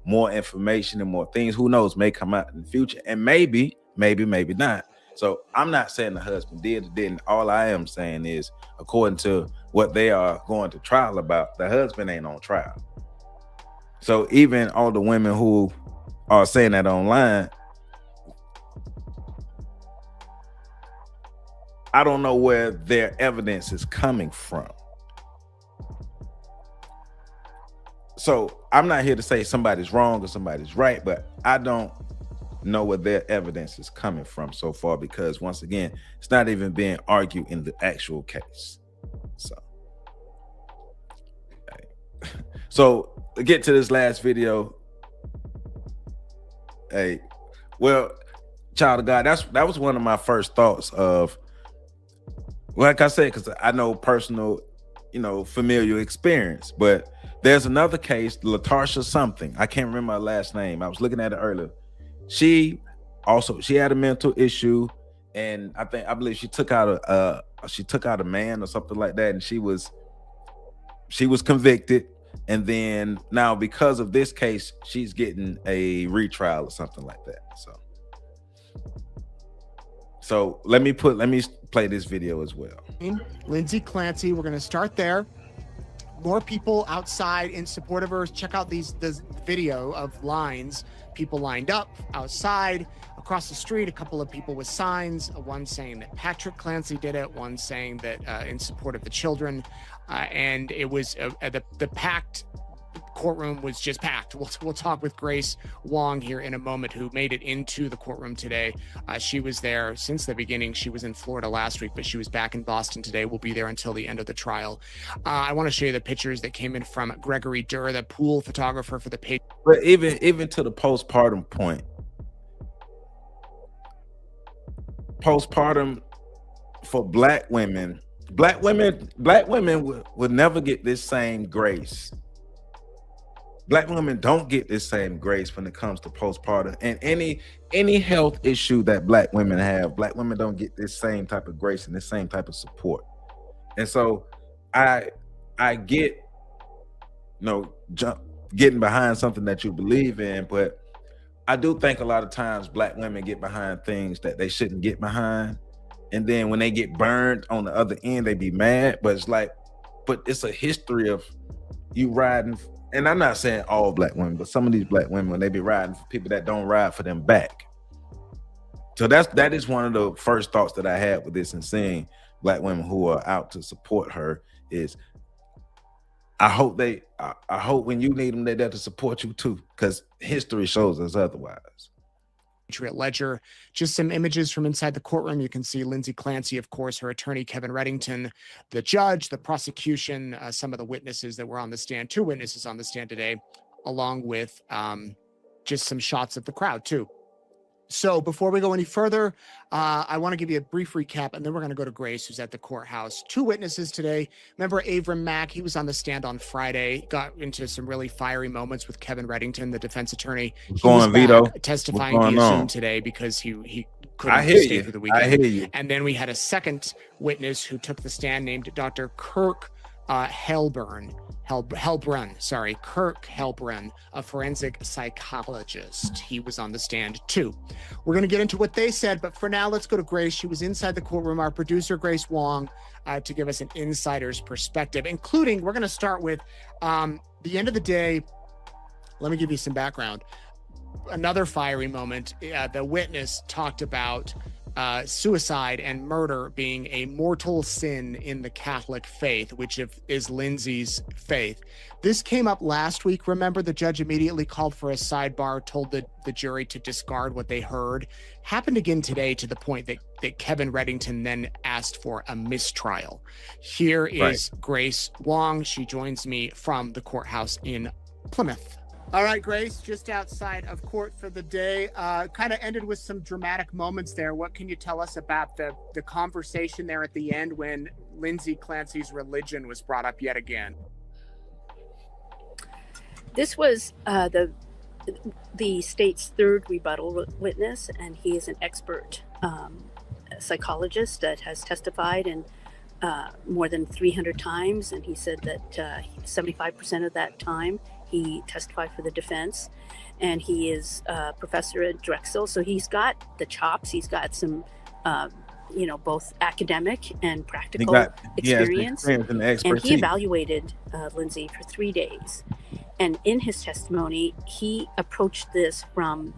More information and more things, who knows, may come out in the future, and maybe not. So I'm not saying the husband did or didn't. All I am saying is, according to what they are going to trial about, the husband ain't on trial. So even all the women who are saying that online, I don't know where their evidence is coming from. So I'm not here to say somebody's wrong or somebody's right, but I don't know where their evidence is coming from so far, because once again, it's not even being argued in the actual case. So to get to this last video, hey, well, child of God, that was one of my first thoughts of, like I said, because I know personal, familiar experience, but there's another case, Latarsha something. I can't remember her last name. I was looking at it earlier. She had a mental issue, and I believe she took out a man or something like that, and she was convicted, and then now because of this case, she's getting a retrial or something like that. So let me play this video as well. Lindsey Clancy, we're going to start there. More people outside in support of her. Check out this video of lines, people lined up outside, across the street, a couple of people with signs, one saying that Patrick Clancy did it, one saying that in support of the children, and it was the packed courtroom was just packed. We'll talk with Grace Wong here in a moment, who made it into the courtroom today. She was there since the beginning. She was in Florida last week, but she was back in Boston today. We'll be there until the end of the trial. I want to show you the pictures that came in from Gregory Durr, the pool photographer for the page. But even to the postpartum point, postpartum for black women would never get this same grace Black women don't get this same grace when it comes to postpartum and any health issue that Black women have. Black women don't get this same type of grace and this same type of support. And so I get, getting behind something that you believe in, but I do think a lot of times Black women get behind things that they shouldn't get behind. And then when they get burned on the other end, they be mad. But it's a history of you riding. And I'm not saying all Black women, but some of these Black women, when they be riding for people that don't ride for them back. So that is one of the first thoughts that I had with this and seeing Black women who are out to support her is I hope when you need them, they're there to support you too, because history shows us otherwise. Patriot Ledger. Just some images from inside the courtroom. You can see Lindsey Clancy, of course, her attorney, Kevin Reddington, the judge, the prosecution, some of the witnesses that were on the stand, 2 witnesses on the stand today, along with just some shots of the crowd too. So before we go any further, I want to give you a brief recap, and then we're going to go to Grace, who's at the courthouse. 2 witnesses today. Remember irvineP? He was on the stand on Friday, got into some really fiery moments with Kevin Reddington, the defense attorney. He was back testifying via Zoom today because he couldn't stay through the weekend. I hear you. And then we had a second witness who took the stand named Dr. Kirk Helbrun, a forensic psychologist. He was on the stand too. We're going to get into what they said, but for now, let's go to Grace. She was inside the courtroom, our producer, Grace Wong, to give us an insider's perspective, including, we're going to start with the end of the day. Let me give you some background. Another fiery moment. The witness talked about suicide and murder being a mortal sin in the Catholic faith, which is Lindsey's faith. This came up last week. Remember, the judge immediately called for a sidebar, told the jury to discard what they heard. Happened again today, to the point that Kevin Reddington then asked for a mistrial. Here is Grace Wong. She joins me from the courthouse in Plymouth. All right, Grace, just outside of court for the day. Kind of ended with some dramatic moments there. What can you tell us about the conversation there at the end when Lindsey Clancy's religion was brought up yet again? This was the state's 3rd rebuttal witness, and he is an expert psychologist that has testified in more than 300 times. And he said that 75% of that time he testified for the defense, and he is a professor at Drexel. So he's got the chops. He's got some, both academic and practical experience. And he evaluated Lindsey for 3 days. And in his testimony, he approached this from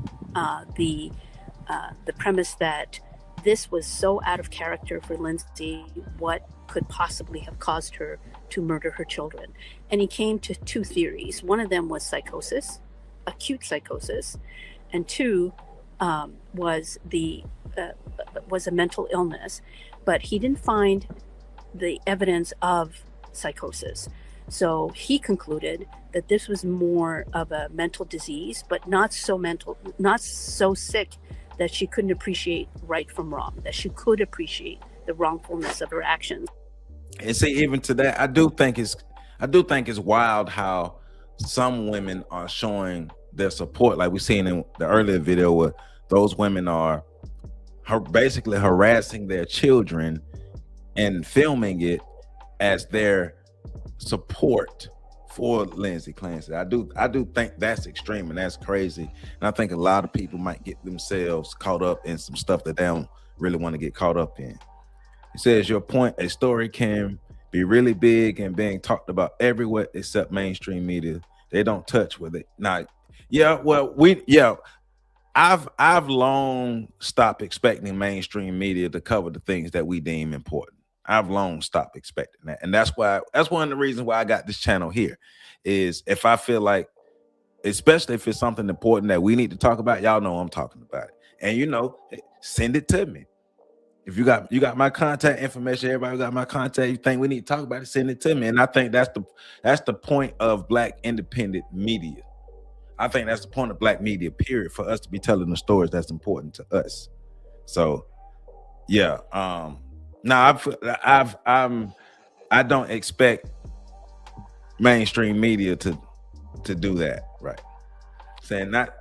the premise that this was so out of character for Lindsey. What could possibly have caused her to murder her children? And he came to 2 theories. One of them was psychosis, acute psychosis, and 2 was a mental illness. But he didn't find the evidence of psychosis. So he concluded that this was more of a mental disease, but not so sick that she couldn't appreciate right from wrong, that she could appreciate the wrongfulness of her actions. And see, even to that, I do think it's wild how some women are showing their support, like we seen in the earlier video, where those women are basically harassing their children and filming it as their support for Lindsey Clancy. I do think that's extreme and that's crazy. And I think a lot of people might get themselves caught up in some stuff that they don't really want to get caught up in. It says, your point, a story can be really big and being talked about everywhere except mainstream media. They don't touch with it. Now, I've long stopped expecting mainstream media to cover the things that we deem important. I've long stopped expecting that. And that's one of the reasons why I got this channel here, is if I feel like, especially if it's something important that we need to talk about, y'all know I'm talking about it. And send it to me. If you got my contact information, everybody got my contact, you think we need to talk about it, send it to me. And I think that's the point of Black independent media. I think that's the point of Black media, period, for us to be telling the stories that's important to us. So yeah. Now I don't expect mainstream media to to do that, right? Saying not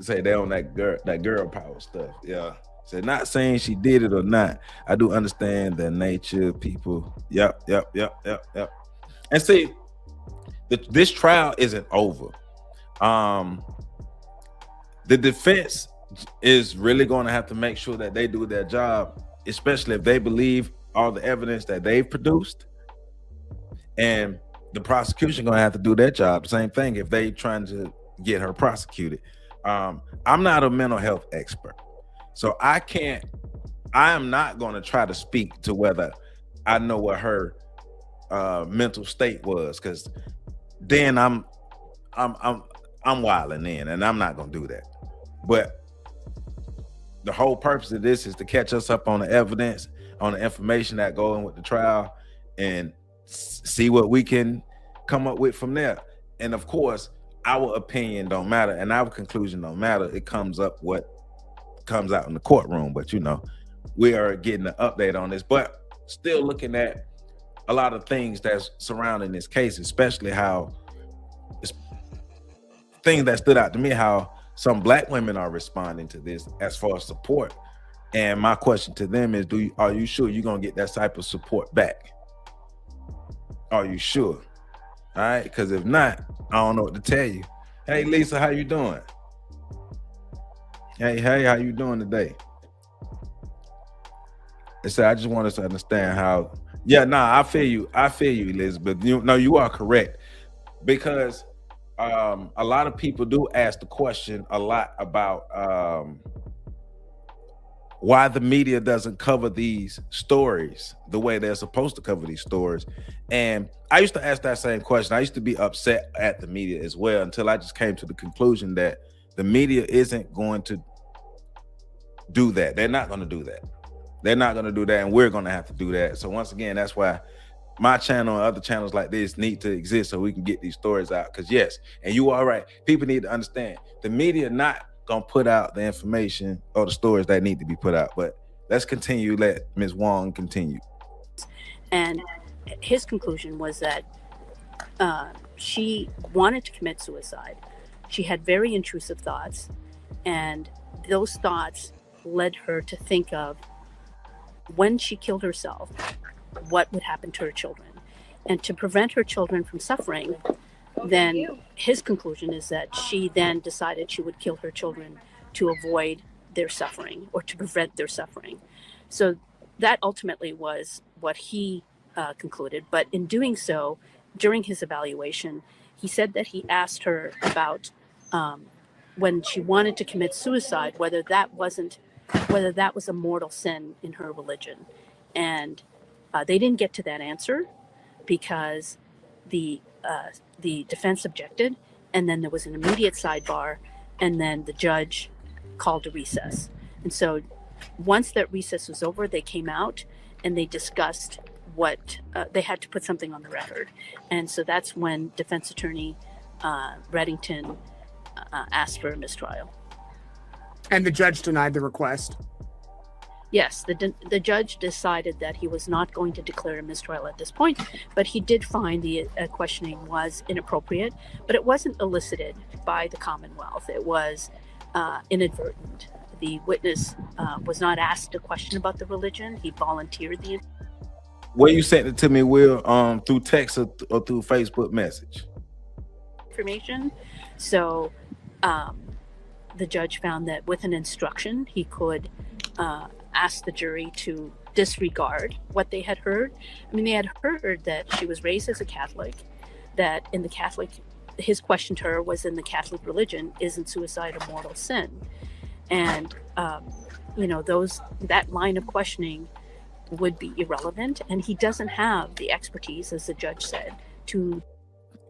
say they on that girl power stuff. Yeah. So not saying she did it or not. I do understand the nature of people. Yep. And see, this trial isn't over. The defense is really going to have to make sure that they do their job, especially if they believe all the evidence that they've produced. And the prosecution going to have to do their job. Same thing if they trying to get her prosecuted. I'm not a mental health expert, so I am not going to try to speak to whether I know what her mental state was, because then I'm wilding in, and I'm not going to do that. But the whole purpose of this is to catch us up on the evidence, on the information that go in with the trial, and see what we can come up with from there. And of course, our opinion don't matter and our conclusion don't matter. It comes up what comes out in the courtroom. But you know, we are getting an update on this, but still looking at a lot of things that's surrounding this case, especially how things that stood out to me, how some Black women are responding to this as far as support. And my question to them is, are you sure you're gonna get that type of support back? Are you sure? All right, because if not, I don't know what to tell you. Hey Lisa, how you doing? Hey, how you doing today? So I just want us to understand how. Yeah, I feel you, Elizabeth. You are correct, because a lot of people do ask the question a lot about why the media doesn't cover these stories the way they're supposed to cover these stories. And I used to ask that same question. I used to be upset at the media as well, until I just came to the conclusion that the media isn't going to do that. They're not going to do that. They're not going to do that, and we're going to have to do that. So once again, that's why my channel and other channels like this need to exist, so we can get these stories out. Because yes, and you are right, people need to understand the media not gonna put out the information or the stories that need to be put out. But let's continue. Let Ms. Wong continue. And his conclusion was that she wanted to commit suicide. She had very intrusive thoughts, and those thoughts led her to think of, when she killed herself, what would happen to her children. And to prevent her children from suffering, then his conclusion is that she then decided she would kill her children to avoid their suffering, or to prevent their suffering. So that ultimately was what he concluded. But in doing so, during his evaluation, he said that he asked her about when she wanted to commit suicide, whether that was a mortal sin in her religion. And they didn't get to that answer, because the defense objected, and then there was an immediate sidebar, and then the judge called a recess. And so once that recess was over, they came out and they discussed what they had to put something on the record. And so that's when defense attorney Reddington asked for a mistrial. And the judge denied the request. Yes, the judge decided that he was not going to declare a mistrial at this point, but he did find the questioning was inappropriate, but it wasn't elicited by the Commonwealth. It was inadvertent. The witness was not asked a question about the religion. He volunteered the. Where you sent it to me, Will, through text or through Facebook message? Information. So the judge found that with an instruction, he could ask the jury to disregard what they had heard. I mean, they had heard that she was raised as a Catholic, that in the Catholic, his question to her was, in the Catholic religion, isn't suicide a mortal sin? And, that line of questioning would be irrelevant, and he doesn't have the expertise, as the judge said, to.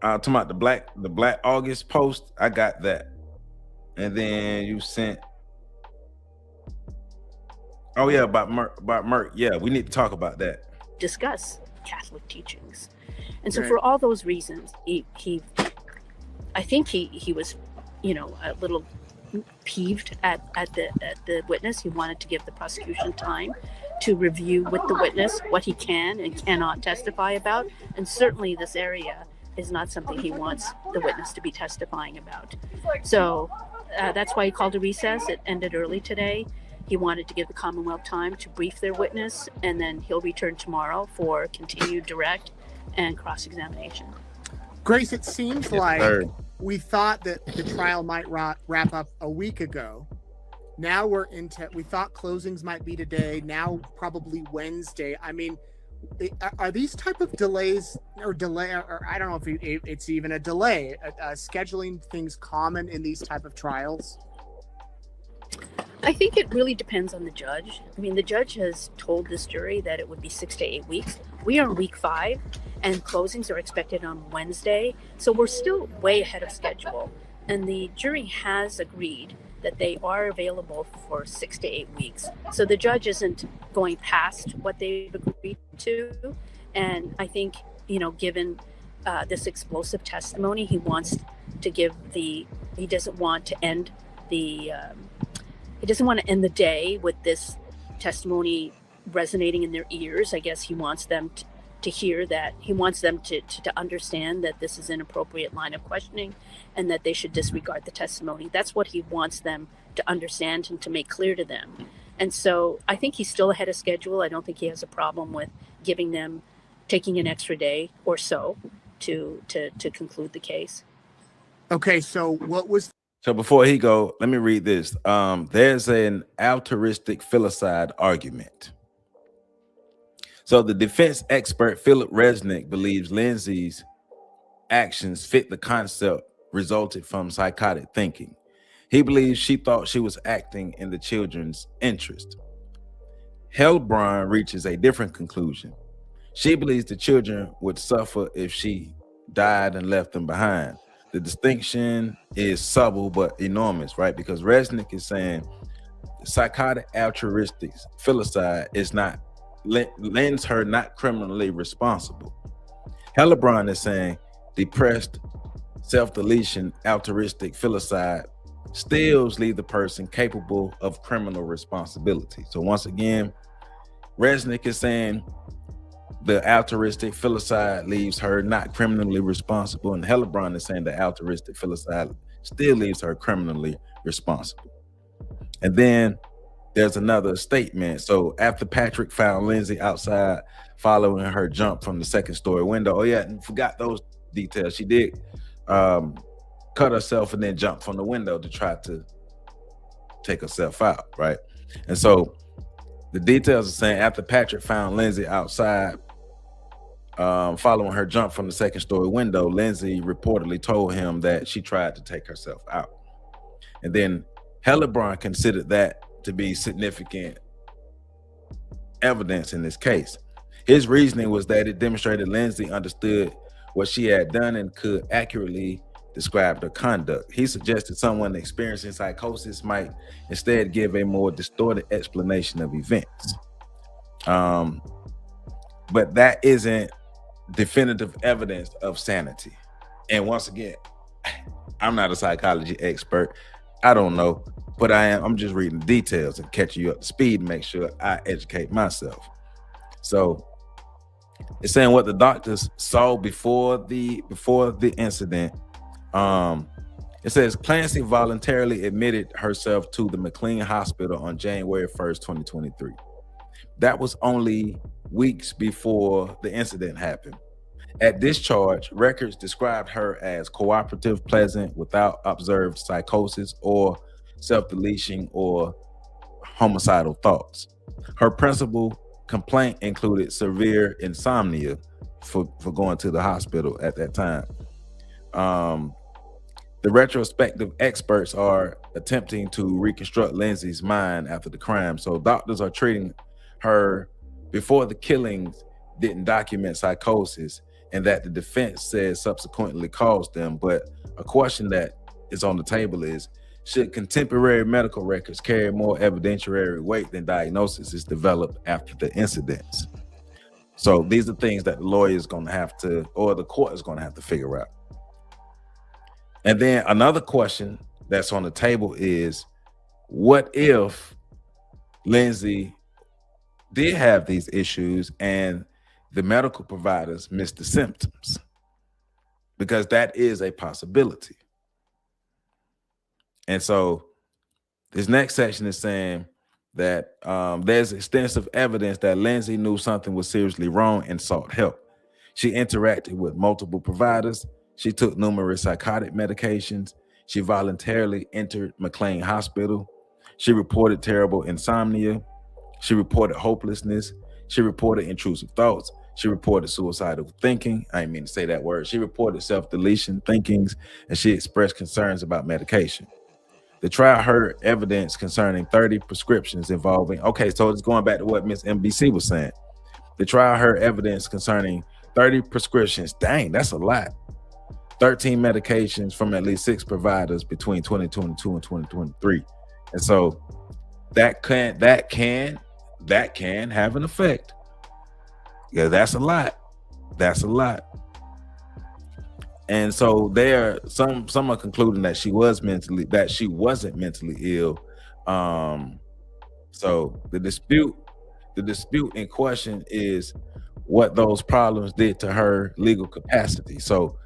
Talking about the Black August post, I got that. And then you sent. Oh yeah, about Merck. Yeah, we need to talk about that. Discuss Catholic teachings, and so for all those reasons, I think he was, a little peeved at the witness. He wanted to give the prosecution time to review with the witness what he can and cannot testify about, and certainly this area is not something he wants the witness to be testifying about. So that's why he called a recess. It ended early today. He wanted to give the Commonwealth time to brief their witness, and then he'll return tomorrow for continued direct and cross-examination. Grace, it seems like sir. we thought that the trial might wrap up a week ago. Now we're into, we thought closings might be today, now probably Wednesday. I mean, are these type of delays or I don't know if it's even a delay, scheduling things common in these type of trials? I think it really depends on the judge. I mean, the judge has told this jury that it would be 6 to 8 weeks. We are in week 5 and closings are expected on Wednesday. So we're still way ahead of schedule. And the jury has agreed that they are available for 6 to 8 weeks. So the judge isn't going past what they've agreed to. And I think, given this explosive testimony, he wants to he doesn't want to end the day with this testimony resonating in their ears. I guess he wants them to hear that. He wants them to understand that this is an inappropriate line of questioning and that they should disregard the testimony. That's what he wants them to understand and to make clear to them. And so I think he's still ahead of schedule. I don't think he has a problem with taking an extra day or so to conclude the case. Okay, so what was... So before he go, let me read this. There's an altruistic filicide argument. So the defense expert Philip Resnick believes Lindsey's actions fit the concept resulted from psychotic thinking. He believes she thought she was acting in the children's interest. Hellbrun reaches a different conclusion. She believes the children would suffer if she died and left them behind. The distinction is subtle but enormous, right? Because Resnick is saying psychotic altruistic filicide is not lends her not criminally responsible. Hellbrun is saying depressed self-deletion altruistic filicide still leave the person capable of criminal responsibility. So once again, Resnick is saying the altruistic filicide leaves her not criminally responsible, and Hellbrun is saying the altruistic filicide still leaves her criminally responsible. And then there's another statement. So after Patrick found Lindsey outside following her jump from the second-story window, oh yeah, and forgot those details. She did cut herself and then jump from the window to try to take herself out, right? And so the details are saying after Patrick found Lindsey outside following her jump from the second-story window, Lindsey reportedly told him that she tried to take herself out. And then Hellbrun considered that to be significant evidence in this case. His reasoning was that it demonstrated Lindsey understood what she had done and could accurately describe her conduct. He suggested someone experiencing psychosis might instead give a more distorted explanation of events. But that isn't definitive evidence of sanity. And once again, I'm not a psychology expert. I don't know, but I'm just reading the details and catching you up to speed and make sure I educate myself. So it's saying what the doctors saw before the incident. It says Clancy voluntarily admitted herself to the McLean Hospital on January 1st, 2023. That was only weeks before the incident happened. At discharge, records described her as cooperative, pleasant, without observed psychosis or self-deletion or homicidal thoughts. Her principal complaint included severe insomnia for going to the hospital at that time. The retrospective experts are attempting to reconstruct Lindsey's mind after the crime. So doctors are treating her before the killings didn't document psychosis, and that the defense says subsequently caused them. But a question that is on the table is, should contemporary medical records carry more evidentiary weight than diagnosis is developed after the incidents? So these are things that the lawyer is going to have to, or the court is going to have to figure out. And then another question that's on the table is, what if Lindsey did have these issues and the medical providers missed the symptoms? because that is a possibility. And so this next section is saying that there's extensive evidence that Lindsey knew something was seriously wrong and sought help. She interacted with multiple providers. She took numerous psychotic medications. She voluntarily entered McLean Hospital. She reported terrible insomnia. She reported hopelessness. She reported intrusive thoughts. She reported suicidal thinking. I didn't mean to say that word. She reported self-deletion thinkings, and she expressed concerns about medication. The trial heard evidence concerning 30 prescriptions involving, okay, so it's going back to what Miss MBC was saying. The trial heard evidence concerning 30 prescriptions. Dang, that's a lot. 13 medications from at least 6 providers between 2022 and 2023. And so that can have an effect. Yeah, that's a lot. That's a lot. And so some are concluding that she wasn't mentally ill. So the dispute in question is what those problems did to her legal capacity. So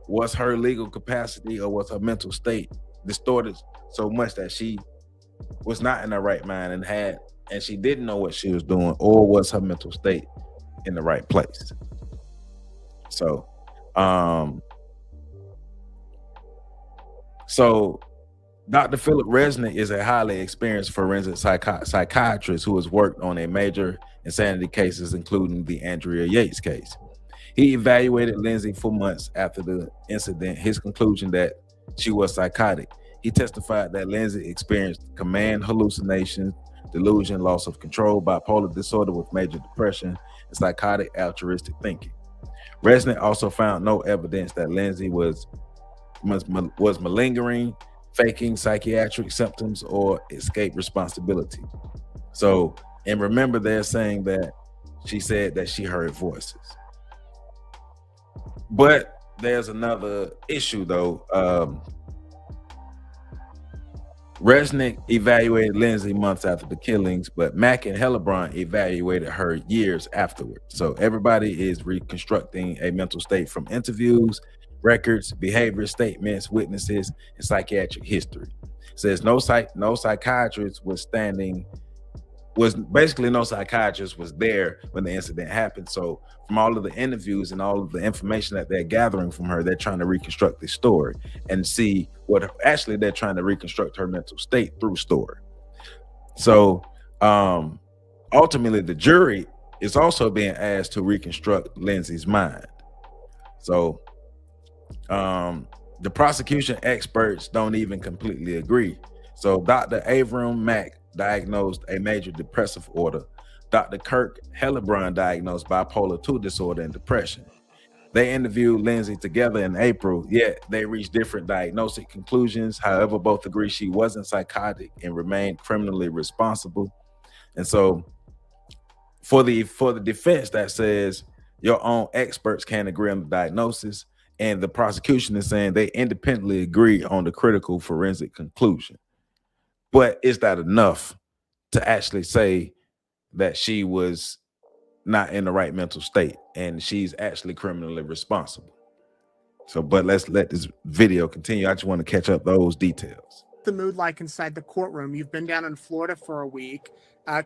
was her legal capacity or was her mental state distorted so much that she was not in her right mind and she didn't know what she was doing, or was her mental state in the right place? So Dr. Philip Resnick is a highly experienced forensic psychiatrist who has worked on a major insanity cases, including the Andrea Yates case. He evaluated Lindsey for months after the incident. His conclusion that she was psychotic. He testified that Lindsey experienced command hallucinations, delusion, loss of control, bipolar disorder with major depression, and psychotic altruistic thinking. Resnick also found no evidence that Lindsey was malingering, faking psychiatric symptoms, or escape responsibility. So, and remember, they're saying that she said that she heard voices. But there's another issue though. Resnick evaluated Lindsey months after the killings, but Mack and Hellebrand evaluated her years afterward. So everybody is reconstructing a mental state from interviews, records, behavior statements, witnesses, and psychiatric history. It says no psychiatrist was there when the incident happened. So from all of the interviews and all of the information that they're gathering from her, they're trying to reconstruct this story and see what actually they're trying to reconstruct her mental state through story. So ultimately the jury is also being asked to reconstruct Lindsey's mind. So the prosecution experts don't even completely agree. So Dr. Avram Mack diagnosed a major depressive order. Dr. Kirk Hellebrand diagnosed bipolar 2 disorder and depression. They interviewed Lindsey together in April, yet they reached different diagnostic conclusions. However, both agree she wasn't psychotic and remained criminally responsible. And so for the defense that says your own experts can't agree on the diagnosis, and the prosecution is saying they independently agree on the critical forensic conclusion. But is that enough to actually say that she was not in the right mental state and she's actually criminally responsible? So, but let's let this video continue. I just want to catch up those details. The mood like inside the courtroom? You've been down in Florida for a week.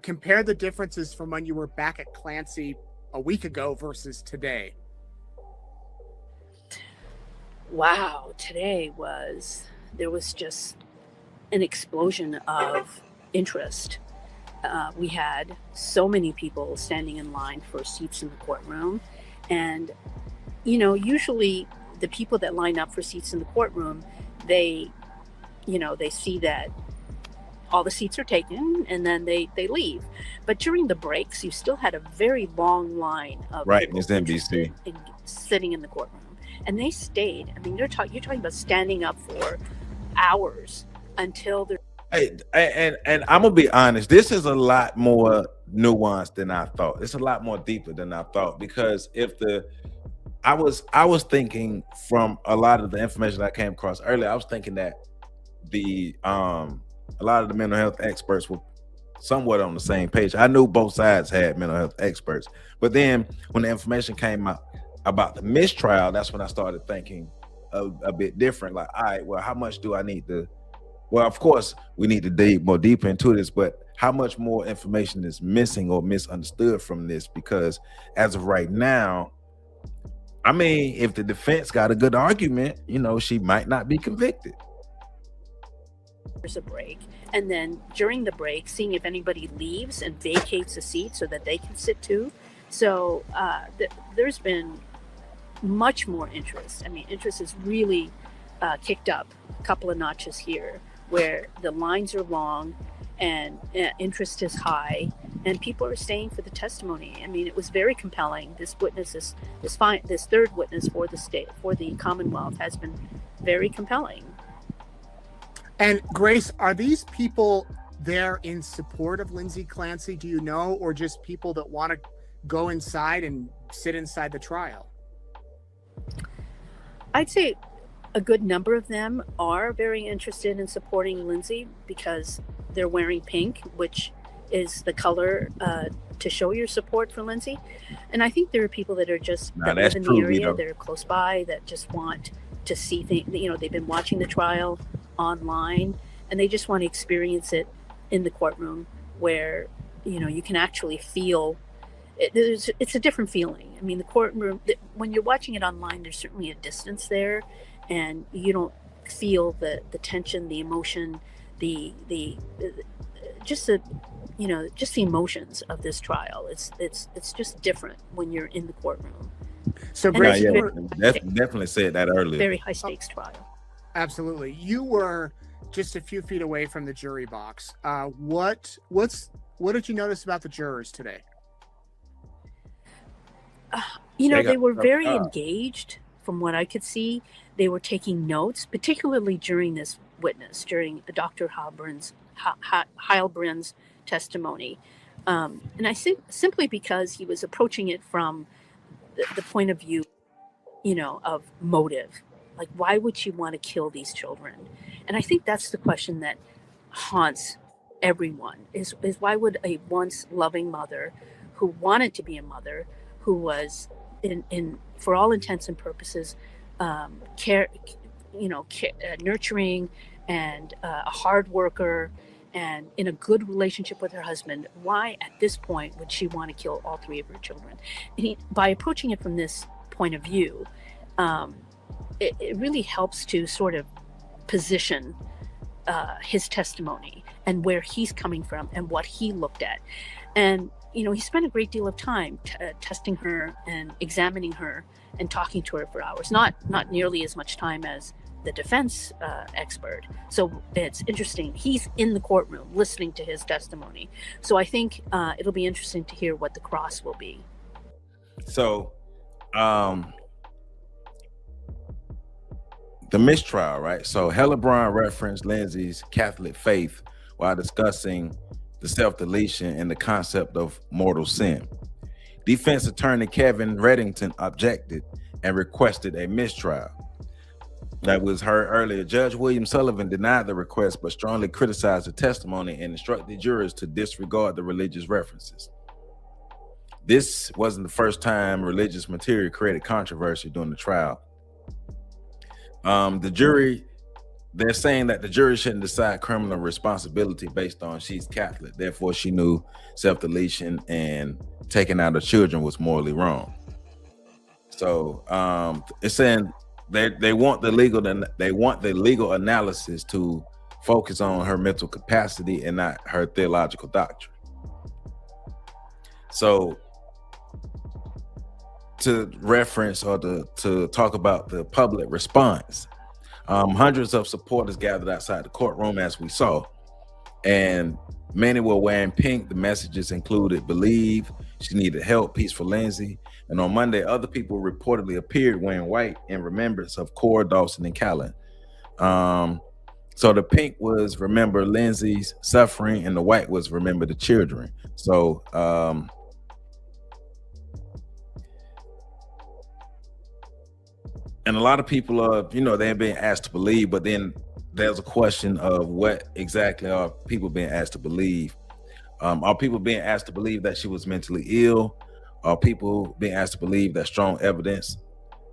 Compare the differences from when you were back at Clancy a week ago versus today. Wow, there was just an explosion of interest. We had so many people standing in line for seats in the courtroom. And, you know, usually the people that line up for seats in the courtroom, they see that all the seats are taken and then they leave. But during the breaks, you still had a very long line of right, Ms. NBC sitting in the courtroom. And they stayed. I mean, you're talking about standing up for hours until they're. Hey, and I'm gonna be honest, this is a lot more nuanced than I thought. It's a lot more deeper than I thought, because I was thinking from a lot of the information I came across earlier, I was thinking that a lot of the mental health experts were somewhat on the same page. I knew both sides had mental health experts, but then when the information came out, about the mistrial, that's when I started thinking a bit different. Like, all right, well, how much do I need to? Well, of course, we need to dig more deeper into this, but how much more information is missing or misunderstood from this? Because as of right now, I mean, if the defense got a good argument, you know, she might not be convicted. There's a break, and then during the break, seeing if anybody leaves and vacates a seat so that they can sit too. So there's been much more interest. I mean, interest is really kicked up a couple of notches here, where the lines are long and interest is high, and people are staying for the testimony. I mean, it was very compelling. This witness, this third witness for the state, for the Commonwealth, has been very compelling. And Grace, are these people there in support of Lindsey Clancy, do you know, or just people that want to go inside and sit inside the trial? I'd say a good number of them are very interested in supporting Lindsey because they're wearing pink, which is the color to show your support for Lindsey. And I think there are people that are just that live in the area, they're close by, that just want to see things. You know, they've been watching the trial online and they just want to experience it in the courtroom, where, you know, you can actually feel it. It's a different feeling. I mean, the courtroom, when you're watching it online, there's certainly a distance there, and you don't feel the tension, the emotion, the just the, you know, just the emotions of this trial. It's just different when you're in the courtroom. So Grace, definitely said that earlier. Very high stakes trial. Absolutely. You were just a few feet away from the jury box. What did you notice about the jurors today? You know, they were very engaged from what I could see. They were taking notes, particularly during this witness, during Dr. Heilbrun's testimony. And I think simply because he was approaching it from the point of view, you know, of motive. Like, why would you want to kill these children? And I think that's the question that haunts everyone, is why would a once loving mother who wanted to be a mother, who was in for all intents and purposes, nurturing and a hard worker and in a good relationship with her husband, why at this point would she want to kill all three of her children? And by approaching it from this point of view, it really helps to sort of position his testimony and where he's coming from and what he looked at. And, you know, he spent a great deal of time testing her and examining her and talking to her for hours, not nearly as much time as the defense expert. So it's interesting. He's in the courtroom listening to his testimony. So I think it'll be interesting to hear what the cross will be. So, the mistrial, right? So Heilbrun referenced Lindsey's Catholic faith while discussing the self-deletion and the concept of mortal sin. Defense attorney Kevin Reddington objected and requested a mistrial. That was heard earlier. Judge William Sullivan denied the request, but strongly criticized the testimony and instructed jurors to disregard the religious references. This wasn't the first time religious material created controversy during the trial. They're saying that the jury shouldn't decide criminal responsibility based on she's Catholic. Therefore, she knew self-deletion and taking out her children was morally wrong. So it's saying they want the legal analysis to focus on her mental capacity and not her theological doctrine. So to reference or to talk about the public response, hundreds of supporters gathered outside the courtroom, as we saw, and many were wearing pink. The messages included "Believe," "She needed help," "Peace for Lindsey." And on Monday, other people reportedly appeared wearing white in remembrance of Cora, Dawson, and Callan. So the pink was remember Lindsey's suffering, and the white was remember the children. So and a lot of people are, they're being asked to believe, but then there's a question of what exactly are people being asked to believe? Are people being asked to believe that she was mentally ill? Are people being asked to believe that strong evidence,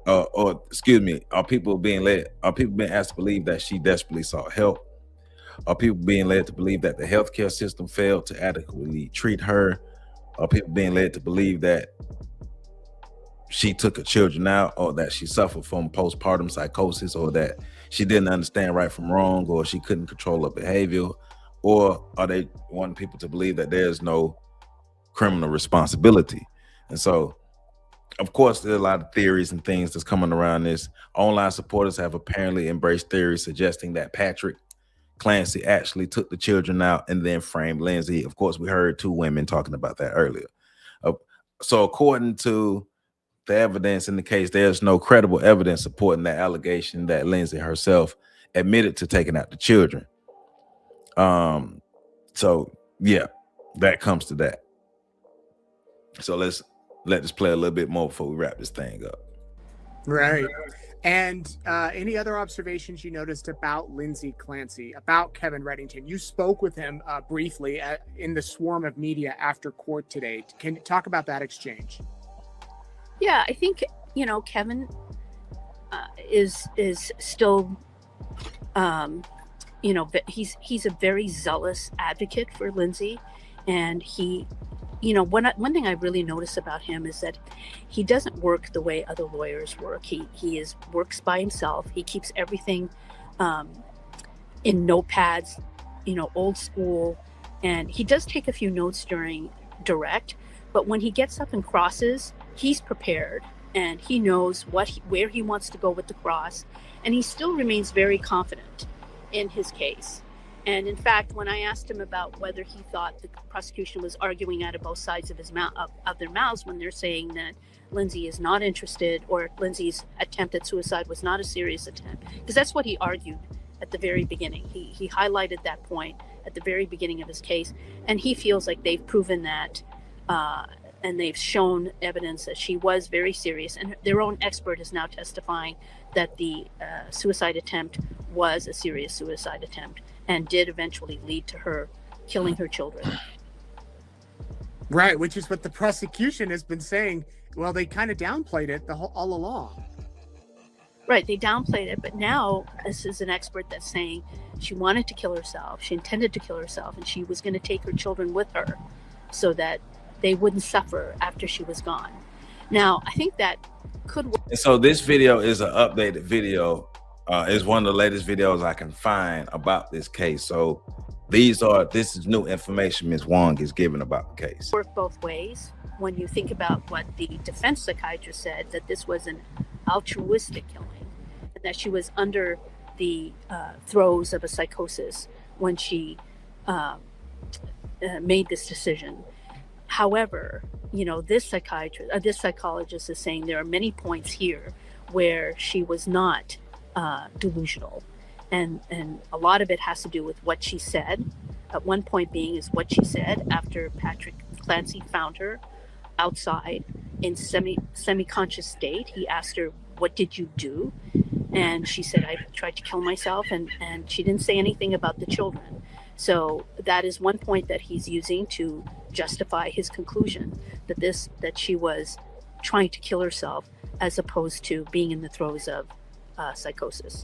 or excuse me, are people being asked to believe that she desperately sought help? Are people being led to believe that the healthcare system failed to adequately treat her? Are people being led to believe that she took her children out, or that she suffered from postpartum psychosis, or that she didn't understand right from wrong, or she couldn't control her behavior? Or are they wanting people to believe that there's no criminal responsibility? And so, of course, there are a lot of theories and things that's coming around this. Online supporters have apparently embraced theories suggesting that Patrick Clancy actually took the children out and then framed Lindsey. Of course, we heard two women talking about that earlier. So according to the evidence in the case, there's no credible evidence supporting that allegation that Lindsey herself admitted to taking out the children. So yeah, that comes to that. So let's let this play a little bit more before we wrap this thing up. Right. And any other observations you noticed about Lindsey Clancy, about Kevin Reddington? You spoke with him briefly in the swarm of media after court today. Can you talk about that exchange? Yeah, I think, Kevin is still, he's a very zealous advocate for Lindsey. And he, one thing I really notice about him is that he doesn't work the way other lawyers work. He works by himself. He keeps everything in notepads, old school. And he does take a few notes during direct, but when he gets up and crosses, he's prepared and he knows where he wants to go with the cross, and he still remains very confident in his case. And in fact, when I asked him about whether he thought the prosecution was arguing out of both sides of their mouths when they're saying that Lindsey is not interested, or Lindsey's attempt at suicide was not a serious attempt, because that's what he argued at the very beginning. He highlighted that point at the very beginning of his case, and he feels like they've proven that, and they've shown evidence that she was very serious. And their own expert is now testifying that the suicide attempt was a serious suicide attempt and did eventually lead to her killing her children. Right, which is what the prosecution has been saying. Well, they kind of downplayed it all along. Right, they downplayed it, but now this is an expert that's saying she wanted to kill herself, she intended to kill herself, and she was going to take her children with her so that they wouldn't suffer after she was gone. Now, I think that could work. And so this video is an updated video. It's one of the latest videos I can find about this case. So this is new information Ms. Wong is giving about the case. Work both ways. When you think about what the defense psychiatrist said, that this was an altruistic killing, and that she was under the throes of a psychosis when she made this decision. However, this psychologist is saying there are many points here where she was not delusional, and a lot of it has to do with what she said. At one point being is what she said after Patrick Clancy found her outside in semi-conscious state. He asked her, "What did you do?" And she said, "I tried to kill myself," and she didn't say anything about the children. So that is one point that he's using to justify his conclusion that she was trying to kill herself as opposed to being in the throes of psychosis.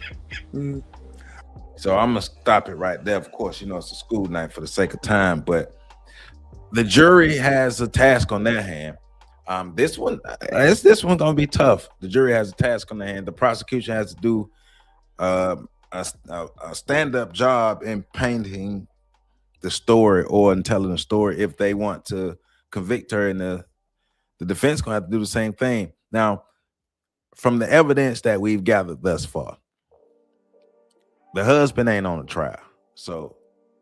So I'm gonna stop it right there. Of course, it's a school night for the sake of time, but the jury has a task on their hand. This one gonna be tough. The jury has a task on their hand. The prosecution has to do a stand-up job in painting the story or in telling the story if they want to convict her, and the defense gonna have to do the same thing. Now, from the evidence that we've gathered thus far, the husband ain't on the trial. So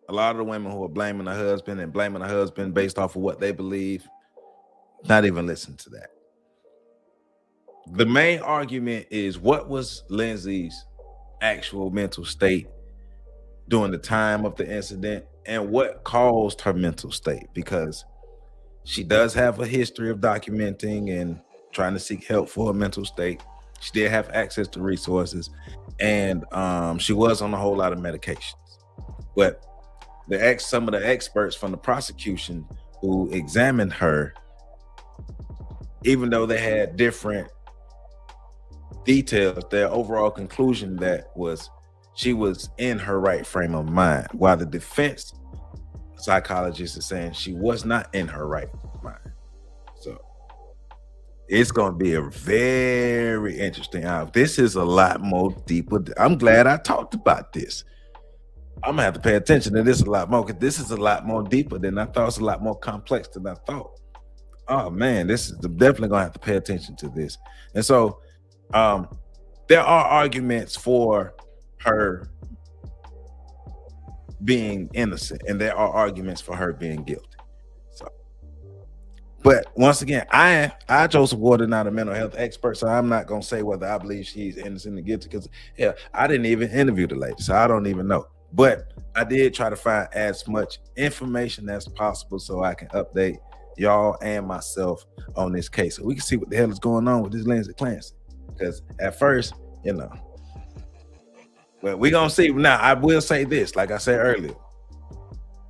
a lot of the women who are blaming the husband based off of what they believe, not even listen to that. The main argument is, what was Lindsey's actual mental state during the time of the incident, and what caused her mental state? Because she does have a history of documenting and trying to seek help for her mental state. She did have access to resources, and she was on a whole lot of medications. But some of the experts from the prosecution who examined her even though they had different details, their overall conclusion that was she was in her right frame of mind, while the defense psychologist is saying she was not in her right mind. So it's going to be a very interesting hour. This is a lot more deeper. I'm glad I talked about this. I'm gonna have to pay attention to this a lot more, because this is a lot more deeper than I thought. It's a lot more complex than I thought. Oh man, this is definitely gonna have to pay attention to this. And so there are arguments for her being innocent, and there are arguments for her being guilty. So, but once again, I Joseph Gordon, not a mental health expert, so I'm not gonna say whether I believe she's innocent or guilty, because I didn't even interview the lady, so I don't even know. But I did try to find as much information as possible so I can update y'all and myself on this case, so we can see what the hell is going on with this Lindsey Clancy. Because at first, well, we're gonna see. Now, I will say this, like I said earlier,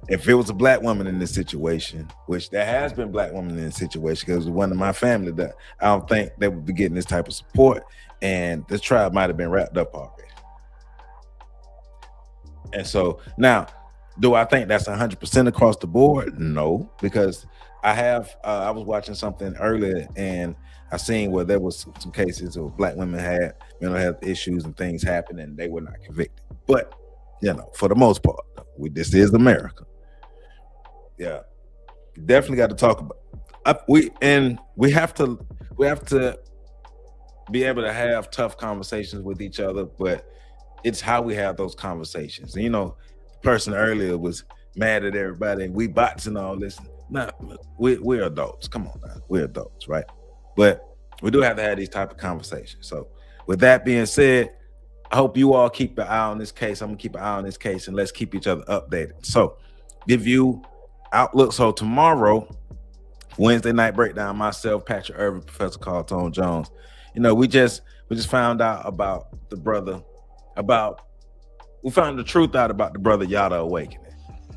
if it was a black woman in this situation, which there has been black women in this situation, because one of my family, that I don't think they would be getting this type of support, and this trial might have been wrapped up already. And so now, do I think that's 100% across the board? No, because I was watching something earlier, and I seen where there was some cases where black women had mental health issues and things happened, and they were not convicted. But for the most part, this is America. Yeah, definitely got to talk about. We have to be able to have tough conversations with each other, but it's how we have those conversations. And the person earlier was mad at everybody, and we bots and all this. No, we're adults. Come on now, we're adults, right? But we do have to have these type of conversations. So with that being said, I hope you all keep an eye on this case. I'm gonna keep an eye on this case, and let's keep each other updated. So give you outlook. So tomorrow, Wednesday night breakdown, myself, Patrick Irvin, Professor Carl Tone Jones. We just found out about the brother. We found the truth out about the brother Yada awakening.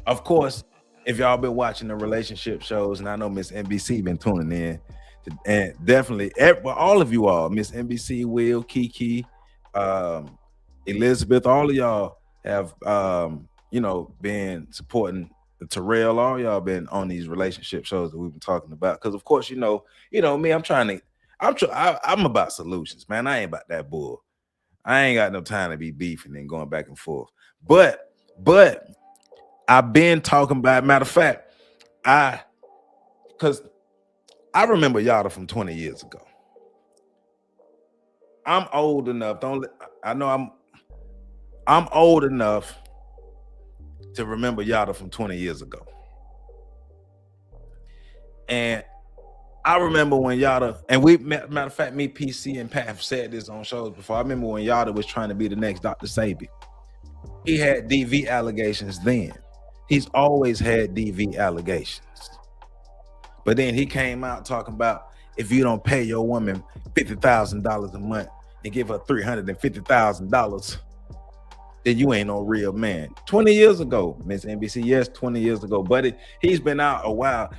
Of course, if y'all been watching the relationship shows, and I know Miss NBC been tuning in, and definitely all of you all, Miss NBC, Will, Kiki, Elizabeth, all of y'all have been supporting Terrell. All y'all been on these relationship shows that we've been talking about, because of course me, I'm about solutions, man. I ain't about that bull. I ain't got no time to be beefing and going back and forth. But I've been talking about, matter of fact, because I remember Yada from 20 years ago. I'm old enough. I'm old enough to remember Yada from 20 years ago. And I remember when Yada, and matter of fact, me, PC, and Pat have said this on shows before. I remember when Yada was trying to be the next Dr. Sabi. He had DV allegations then. He's always had DV allegations. But then he came out talking about, if you don't pay your woman $50,000 a month and give her $350,000, then you ain't no real man. 20 years ago, Miss NBC, yes, 20 years ago. But he's been out a while.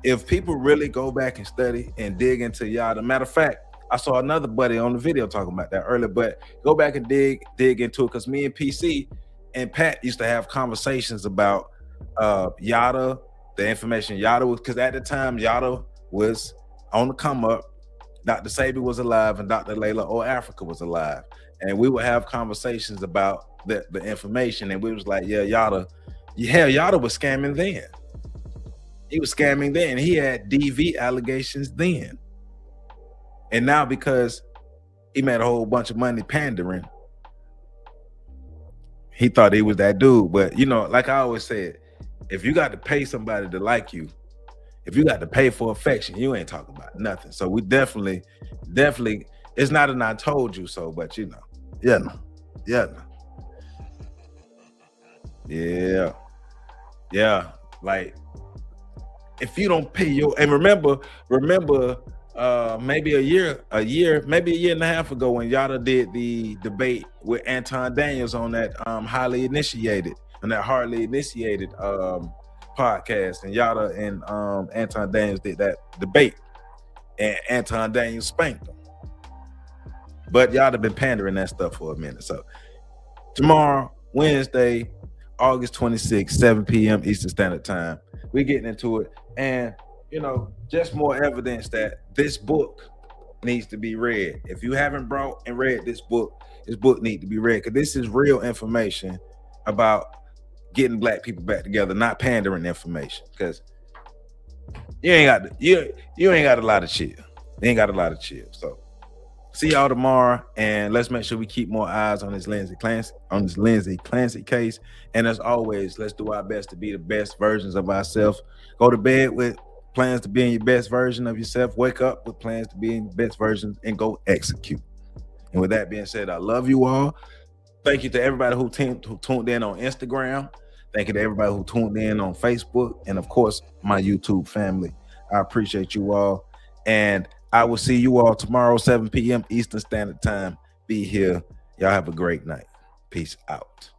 If people really go back and study and dig into Yada, matter of fact, I saw another buddy on the video talking about that earlier, but go back and dig into it, because me and PC and Pat used to have conversations about Yada, the information Yada was, because at the time Yada was on the come up, Dr. Sabi was alive, and Dr. Layla or Africa was alive, and we would have conversations about the information, and we was like, Yada was scamming then. He was scamming then. He had DV allegations then. And now, because he made a whole bunch of money pandering, he thought he was that dude. But like I always said, if you got to pay somebody to like you, if you got to pay for affection, you ain't talking about nothing. So we definitely, it's not an I told you so, but yeah. Like, if you don't pay and remember, maybe a year, maybe a year and a half ago, when Yada did the debate with Anton Daniels on that hardly initiated podcast, and Yada and Anton Daniels did that debate. and Anton Daniels spanked them. But y'all have been pandering that stuff for a minute. So tomorrow, Wednesday, August 26th, 7 p.m. Eastern Standard Time, we're getting into it. And, you know, just more evidence that this book needs to be read. If you haven't brought and read this book needs to be read, because this is real information about getting Black people back together, not pandering information. Because you ain't got a lot of chill. You ain't got a lot of chill. So see y'all tomorrow, and let's make sure we keep more eyes on this Lindsey Clancy case. And as always, let's do our best to be the best versions of ourselves. Go to bed with plans to be in your best version of yourself. Wake up with plans to be in your best version, and go execute. And with that being said, I love you all. Thank you to everybody who tuned in on Instagram. Thank you to everybody who tuned in on Facebook, and of course, my YouTube family. I appreciate you all. And I will see you all tomorrow, 7 p.m. Eastern Standard Time. Be here. Y'all have a great night. Peace out.